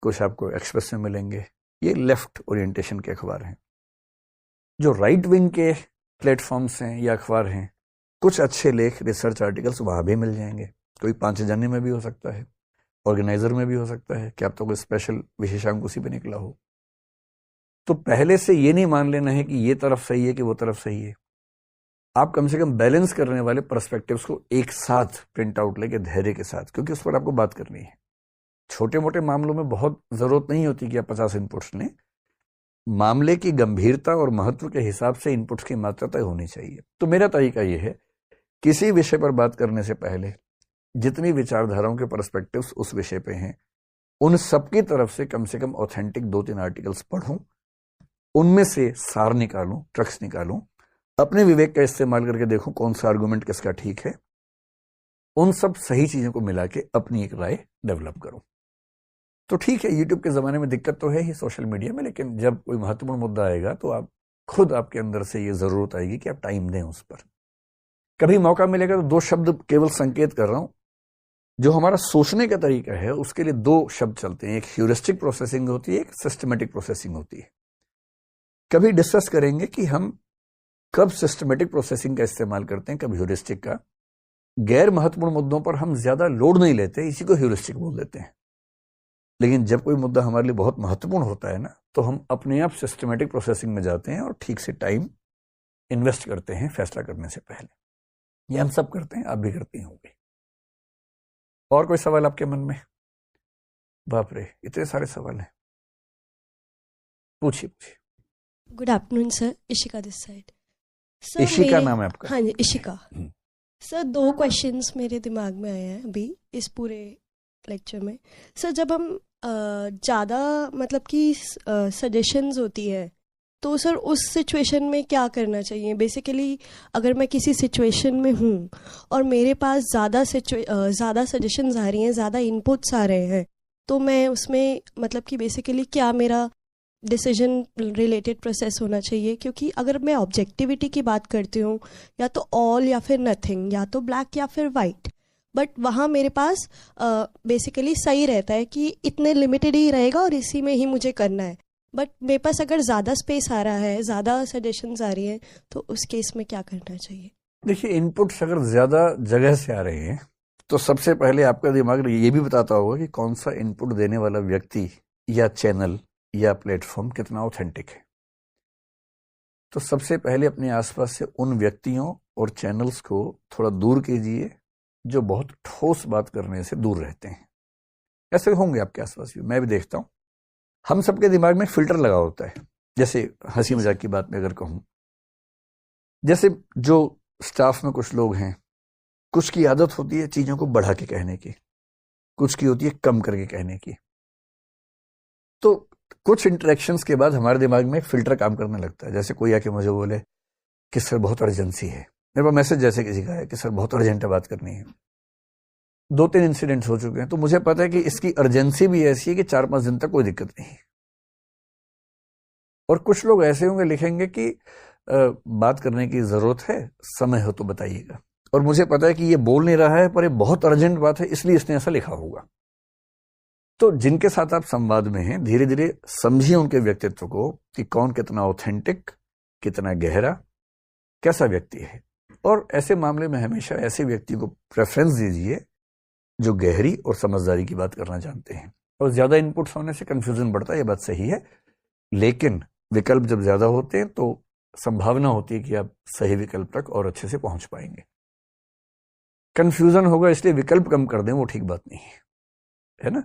कुछ आपको एक्सप्रेस में मिलेंगे, ये लेफ्ट ओरिएंटेशन के अखबार हैं। जो राइट विंग के प्लेटफॉर्म्स हैं या अखबार हैं, कुछ अच्छे लेख, रिसर्च आर्टिकल्स वहां भी मिल जाएंगे। कोई 5 जने में भी हो सकता है, ऑर्गेनाइजर में भी हो सकता है कि आप तो कोई स्पेशल विशेषांक उसी पे निकला हो। तो पहले से ये नहीं मान लेना है कि ये तरफ सही है कि वो तरफ सही है। आप कम से कम बैलेंस करने वाले पर्सपेक्टिव्स को एक साथ प्रिंट आउट लेके धैर्य के साथ, क्योंकि उस पर आपको बात करनी है। छोटे मोटे मामलों में बहुत जरूरत नहीं होती कि आप 50 इनपुट्स लें। मामले की गंभीरता और महत्व के हिसाब से इनपुट्स की मात्रा तय होनी चाहिए। तो मेरा तरीका यह है, किसी विषय पर बात करने से पहले जितनी विचारधाराओं के पर्सपेक्टिव्स उस विषय पे हैं, उन सबकी तरफ से कम ऑथेंटिक 2-3 आर्टिकल्स पढ़ूं, उनमें से सार निकालूं, ट्रक्स निकालूं, अपने विवेक का इस्तेमाल करके देखूं कौन सा आर्गुमेंट किसका ठीक है, उन सब सही चीजों को मिला के अपनी एक राय डेवलप करूं। तो ठीक है, यूट्यूब के जमाने में दिक्कत तो है ही, सोशल मीडिया में, लेकिन जब कोई महत्वपूर्ण मुद्दा आएगा तो आप खुद, आपके अंदर से ये जरूरत आएगी कि आप टाइम दें उस पर। कभी मौका मिलेगा तो 2 शब्द केवल संकेत कर रहा हूं। जो हमारा सोचने का तरीका है उसके लिए 2 शब्द चलते हैं, एक ह्यूरिस्टिक प्रोसेसिंग होती है, एक सिस्टमेटिक प्रोसेसिंग होती है। कभी डिस्कस करेंगे कि हम कब सिस्टमेटिक प्रोसेसिंग का इस्तेमाल करते हैं, कब ह्यूरिस्टिक का। गैर महत्वपूर्ण मुद्दों पर हम ज्यादा लोड नहीं लेते, इसी को ह्यूरिस्टिक बोल देते हैं। लेकिन जब कोई मुद्दा हमारे लिए बहुत महत्वपूर्ण होता है ना, तो हम अपने आप सिस्टमेटिक प्रोसेसिंग में जाते हैं और ठीक से टाइम इन्वेस्ट करते हैं फैसला करने से पहले। ये हम सब करते हैं, आप भी करती होंगे। और कोई सवाल आपके मन में? बाप रे, इतने सारे सवाल हैं, पूछिए। Good afternoon sir, Ishika this side. Ishika नाम है आपका? हाँ जी, इशिका। सर 2 क्वेश्चंस मेरे दिमाग में आए हैं अभी इस पूरे लेक्चर में। सर जब हम ज़्यादा मतलब कि सजेशंस होती है, तो सर उस सिचुएशन में क्या करना चाहिए? बेसिकली अगर मैं किसी सिचुएशन में हूँ और मेरे पास ज़्यादा सजेशंस आ रही हैं, ज़्यादा इनपुट्स आ रहे हैं, तो मैं उसमें मतलब कि बेसिकली क्या मेरा डिसीजन रिलेटेड प्रोसेस होना चाहिए, क्योंकि अगर मैं ऑब्जेक्टिविटी की बात करती हूँ, या तो ऑल या फिर नथिंग, या तो ब्लैक या फिर वाइट, बट वहाँ मेरे पास बेसिकली सही रहता है कि इतने लिमिटेड ही रहेगा और इसी में ही मुझे करना है। बट मेरे पास अगर ज़्यादा स्पेस आ रहा है, ज़्यादा सजेशंस आ रही हैं, तो उस केस में क्या करना चाहिए? देखिए, इनपुट्स अगर ज़्यादा जगह से आ रहे हैं तो सबसे पहले आपका दिमाग ये भी बताता होगा कि कौन सा इनपुट देने वाला व्यक्ति या चैनल या प्लेटफॉर्म कितना ऑथेंटिक है। तो सबसे पहले अपने आसपास से उन व्यक्तियों और चैनल्स को थोड़ा दूर कीजिए जो बहुत ठोस बात करने से दूर रहते हैं। ऐसे होंगे आपके आसपास भी, मैं भी देखता हूं। हम सबके दिमाग में फिल्टर लगा होता है। जैसे हंसी मजाक की बात में अगर कहूं, जैसे जो स्टाफ में कुछ लोग हैं, कुछ की आदत होती है चीजों को बढ़ा के कहने की, कुछ की होती है कम करके कहने की। तो कुछ इंटरेक्शंस के बाद हमारे दिमाग में एक फिल्टर काम करने लगता है। जैसे कोई आके मुझे बोले कि सर बहुत अर्जेंसी है, मेरे पास मैसेज जैसे किसी का है कि सर बहुत अर्जेंट है, बात करनी है। 2-3 इंसिडेंट्स हो चुके हैं, तो मुझे पता है कि इसकी अर्जेंसी भी ऐसी है कि 4-5 दिन तक कोई दिक्कत नहीं। और कुछ लोग ऐसे होंगे लिखेंगे कि बात करने की जरूरत है, समय हो तो बताइएगा। और मुझे पता है कि ये बोल नहीं रहा है पर ये बहुत अर्जेंट बात है, इसलिए इसने ऐसा लिखा होगा। तो जिनके साथ आप संवाद में हैं, धीरे धीरे समझिए उनके व्यक्तित्व को कि कौन कितना ऑथेंटिक, कितना गहरा, कैसा व्यक्ति है। और ऐसे मामले में हमेशा ऐसे व्यक्ति को प्रेफरेंस दीजिए जो गहरी और समझदारी की बात करना जानते हैं। और ज्यादा इनपुट्स होने से कंफ्यूजन बढ़ता है, ये बात सही है, लेकिन विकल्प जब ज्यादा होते हैं तो संभावना होती है कि आप सही विकल्प तक और अच्छे से पहुंच पाएंगे। कंफ्यूजन होगा इसलिए विकल्प कम कर दें, वो ठीक बात नहीं है ना।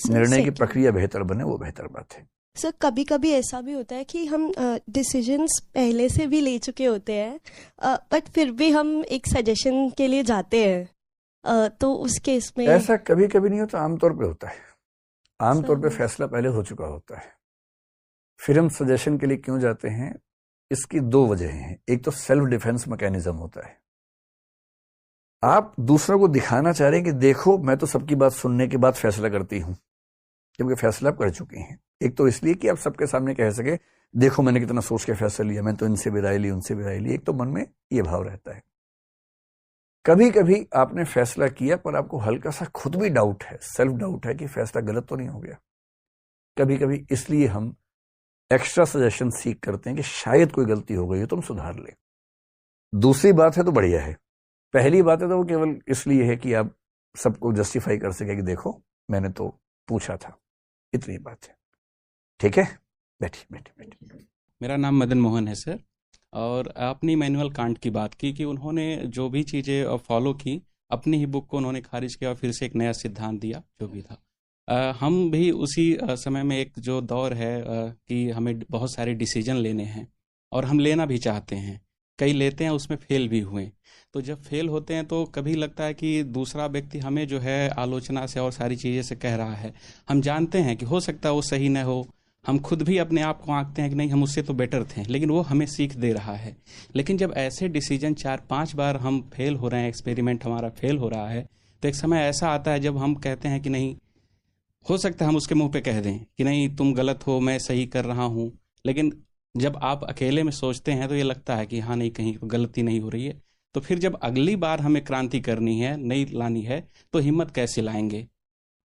निर्णय की प्रक्रिया बेहतर बने, वो बेहतर बात है। सर कभी कभी ऐसा भी होता है कि हम डिसीजंस पहले से भी ले चुके होते हैं, बट फिर भी हम एक सजेशन के लिए जाते हैं, तो उस केस में ऐसा कभी कभी नहीं होता, आमतौर पे होता है। आमतौर पे फैसला पहले हो चुका होता है, फिर हम सजेशन के लिए क्यों जाते हैं, इसकी 2 वजह हैं। एक तो सेल्फ डिफेंस मैकेनिज्म होता है, आप दूसरों को दिखाना चाह रहे हैं कि देखो मैं तो सबकी बात सुनने के बाद फैसला करती हूं, जबकि फैसला आप कर चुके हैं। एक तो इसलिए कि आप सबके सामने कह सके देखो मैंने कितना सोच के फैसला लिया, मैं तो इनसे भी राय ली, उनसे भी राय ली। एक तो मन में ये भाव रहता है। कभी कभी आपने फैसला किया पर आपको हल्का सा खुद भी डाउट है, सेल्फ डाउट है कि फैसला गलत तो नहीं हो गया। कभी कभी इसलिए हम एक्स्ट्रा सजेशन सीख करते हैं कि शायद कोई गलती हो गई हो, तुम सुधार ले। दूसरी बात है तो बढ़िया है, पहली बात है तो वो केवल इसलिए है कि आप सबको जस्टिफाई कर सके कि देखो मैंने तो पूछा था, इतनी बात है। ठीक है, बैठिए। मेरा नाम मदन मोहन है सर। और आपने इमैनुअल कांट की बात की कि उन्होंने जो भी चीज़ें फॉलो की, अपनी ही बुक को उन्होंने खारिज किया और फिर से एक नया सिद्धांत दिया जो भी था। हम भी उसी समय में एक जो दौर है कि हमें बहुत सारे डिसीजन लेने हैं और हम लेना भी चाहते हैं, कई लेते हैं, उसमें फेल भी हुए। तो जब फेल होते हैं तो कभी लगता है कि दूसरा व्यक्ति हमें जो है आलोचना से और सारी चीज़ें से कह रहा है, हम जानते हैं कि हो सकता है वो सही न हो, हम खुद भी अपने आप को आंकते हैं कि नहीं हम उससे तो बेटर थे, लेकिन वो हमें सीख दे रहा है। लेकिन जब ऐसे डिसीजन 4-5 बार हम फेल हो रहे हैं, एक्सपेरिमेंट हमारा फेल हो रहा है, तो एक समय ऐसा आता है जब हम कहते हैं कि नहीं, हो सकता है हम उसके मुंह पे कह दें कि नहीं तुम गलत हो, मैं सही कर रहा हूँ, लेकिन जब आप अकेले में सोचते हैं तो ये लगता है कि हाँ नहीं, कहीं गलती नहीं हो रही है। तो फिर जब अगली बार हमें क्रांति करनी है, नई लानी है, तो हिम्मत कैसे लाएंगे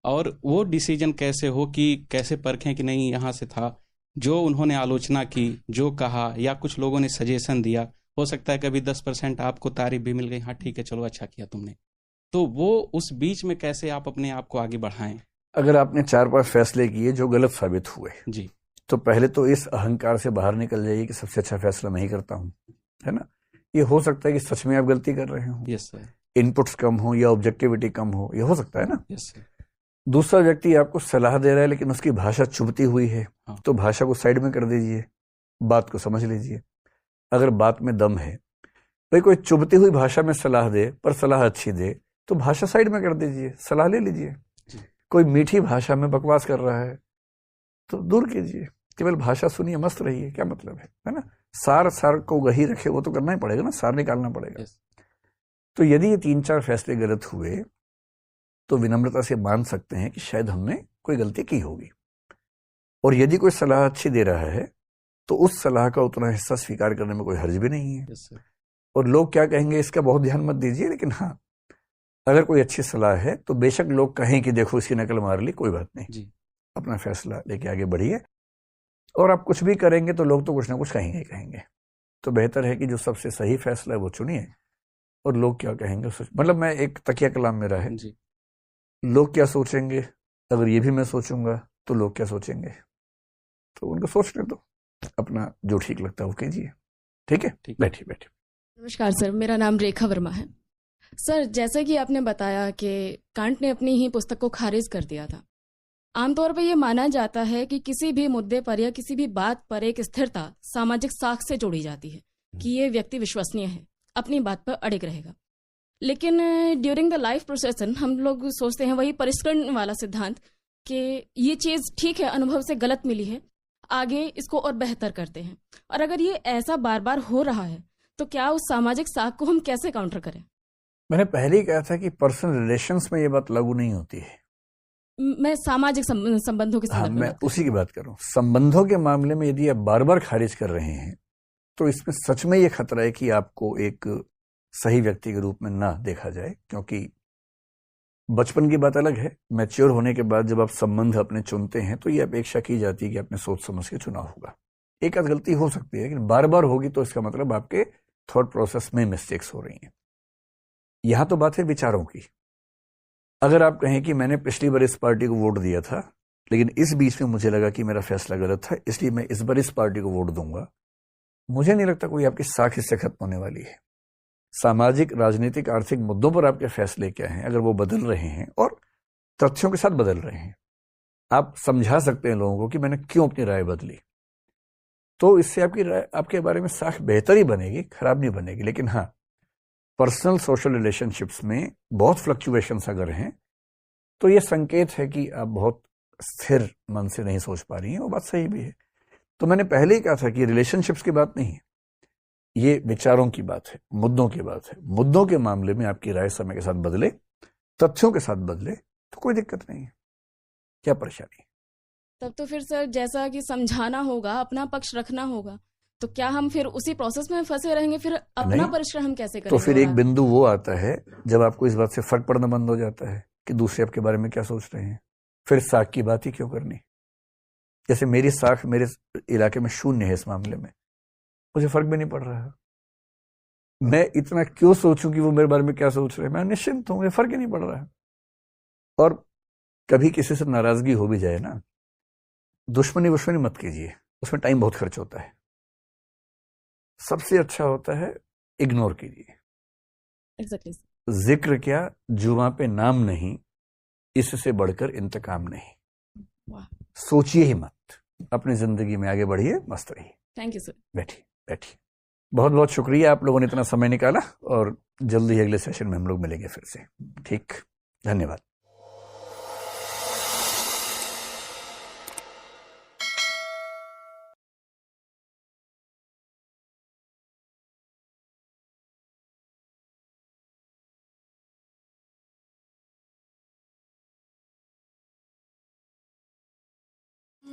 और वो डिसीजन कैसे हो कि कैसे परखें कि नहीं यहाँ से था, जो उन्होंने आलोचना की, जो कहा, या कुछ लोगों ने सजेशन दिया, हो सकता है कभी 10% आपको तारीफ भी मिल गई, हाँ ठीक है चलो अच्छा किया तुमने, तो वो उस बीच में कैसे आप अपने आप को आगे बढ़ाएं। अगर आपने 4-5 फैसले किए जो गलत साबित हुए जी, तो पहले तो इस अहंकार से बाहर निकल जाइए कि सबसे अच्छा फैसला मैं ही करता हूं, है ना। ये हो सकता है कि सच में आप गलती कर रहे हो, यस सर, इनपुट्स कम हो या ऑब्जेक्टिविटी कम हो, ये हो सकता है ना। Yes sir. दूसरा व्यक्ति आपको सलाह दे रहा है लेकिन उसकी भाषा चुभती हुई है, हाँ। तो भाषा को साइड में कर दीजिए, बात को समझ लीजिए। अगर बात में दम है, भाई कोई चुभती हुई भाषा में सलाह दे पर सलाह अच्छी दे तो भाषा साइड में कर दीजिए, सलाह ले लीजिए। कोई मीठी भाषा में बकवास कर रहा है तो दूर कीजिए, केवल भाषा सुनिए, मस्त रहिए, क्या मतलब है ना। सार को वही रखे, वो तो करना ही पड़ेगा ना, सार निकालना पड़ेगा। तो यदि ये 3-4 फैसले गलत हुए तो विनम्रता से मान सकते हैं कि शायद हमने कोई गलती की होगी। और यदि कोई सलाह अच्छी दे रहा है तो उस सलाह का उतना हिस्सा स्वीकार करने में कोई हर्ज भी नहीं है। Yes sir. और लोग क्या कहेंगे इसका बहुत ध्यान मत दीजिए, लेकिन हाँ, अगर कोई अच्छी सलाह है तो बेशक लोग कहें कि देखो इसकी नकल मार ली, कोई बात नहीं, जी अपना फैसला लेके आगे बढ़िए। और आप कुछ भी करेंगे तो लोग तो कुछ ना कुछ कहेंगे ही कहेंगे। तो बेहतर है कि जो सबसे सही फैसला है वो चुनिए, और लोग क्या कहेंगे मतलब मैं एक तकिया कलाम मेरा है, जी लोग क्या सोचेंगे, अगर ये भी मैं सोचूंगा तो लोग क्या सोचेंगे, तो उनको सोचने दो, अपना जो ठीक लगता है वो कीजिए। ठीक है, ठीक है। बैठिए बैठिए। नमस्कार सर, मेरा नाम रेखा वर्मा है। सर, जैसे कि आपने बताया कि कांट ने अपनी ही पुस्तक को खारिज कर दिया था। आमतौर पर यह माना जाता है कि किसी भी मुद्दे पर या किसी भी बात पर एक स्थिरता सामाजिक साख से जोड़ी जाती है कि ये व्यक्ति विश्वसनीय है, अपनी बात पर अड़िग रहेगा। लेकिन ड्यूरिंग द लाइफ प्रोसेसन हम लोग सोचते हैं वही परिष्करण वाला सिद्धांत कि ये चीज़ ठीक है, अनुभव से गलत मिली है, आगे इसको और बेहतर करते हैं। और अगर ये ऐसा बार बार हो रहा है तो क्या उस सामाजिक साख को हम कैसे काउंटर करें? मैंने पहले ही कहा था कि पर्सनल रिलेशंस में ये बात लागू नहीं होती है। मैं सामाजिक संबंधों के हाँ, संदर्भ में मैं बात कर उसी की बात कर रहा हूँ। संबंधों के मामले में यदि आप बार बार खारिज कर रहे हैं तो इसमें सच में ये खतरा है कि आपको एक सही व्यक्ति के रूप में ना देखा जाए, क्योंकि बचपन की बात अलग है, मैच्योर होने के बाद जब आप संबंध अपने चुनते हैं तो ये अपेक्षा की जाती है कि आपने सोच समझ के चुना होगा। एक आध गलती हो सकती है, लेकिन बार बार होगी तो इसका मतलब आपके थॉट प्रोसेस में मिस्टेक्स हो रही हैं। यहां तो बात है विचारों की। अगर आप कहें कि मैंने पिछली बार इस पार्टी को वोट दिया था, लेकिन इस बीच में मुझे लगा कि मेरा फैसला गलत था, इसलिए मैं इस बार इस पार्टी को वोट दूंगा, मुझे नहीं लगता कोई आपकी साख इससे खत्म होने वाली है। सामाजिक, राजनीतिक, आर्थिक मुद्दों पर आपके फैसले क्या हैं, अगर वो बदल रहे हैं और तथ्यों के साथ बदल रहे हैं, आप समझा सकते हैं लोगों को कि मैंने क्यों अपनी राय बदली, तो इससे आपकी राय, आपके बारे में साख बेहतर ही बनेगी, खराब नहीं बनेगी। लेकिन हाँ, पर्सनल सोशल रिलेशनशिप्स में बहुत फ्लक्चुएशंस अगर हैं तो ये संकेत है कि आप बहुत स्थिर मन से नहीं सोच पा रही हैं। वो बात सही भी है। तो मैंने पहले ही कहा था कि रिलेशनशिप्स की बात नहीं है, ये विचारों की बात है, मुद्दों की बात है। मुद्दों के मामले में आपकी राय समय के साथ बदले, तथ्यों के साथ बदले तो कोई दिक्कत नहीं है। क्या परेशानी है? तब तो फिर सर जैसा कि समझाना होगा, अपना पक्ष रखना होगा, तो क्या हम फिर उसी प्रोसेस में फंसे रहेंगे? फिर अपना नहीं। परिश्रम हम कैसे तो करेंगे? फिर और एक बिंदु वो आता है जब आपको इस बात से फर्क पड़ना बंद हो जाता है कि दूसरे आपके बारे में क्या सोच रहे हैं। फिर साख की बात ही क्यों करनी? जैसे मेरी साख मेरे इलाके में शून्य है, इस मामले में मुझे फर्क भी नहीं पड़ रहा है। मैं इतना क्यों सोचूं कि वो मेरे बारे में क्या सोच रहे हैं? मैं निश्चिंत हूं, मुझे फर्क ही नहीं पड़ रहा है। और कभी किसी से नाराजगी हो भी जाए ना, दुश्मनी मत कीजिए, उसमें टाइम बहुत खर्च होता है। सबसे अच्छा होता है इग्नोर कीजिए। एग्जैक्टली। जिक्र क्या, जुबां पे नाम नहीं, इससे बढ़कर इंतकाम नहीं। वाह, सोचिए ही मत, अपनी जिंदगी में आगे बढ़िए, मस्त रहिए। Thank you sir. बैठिए बैठिए। बहुत बहुत शुक्रिया, आप लोगों ने इतना समय निकाला, और जल्दी अगले सेशन में हम लोग मिलेंगे फिर से। ठीक, धन्यवाद।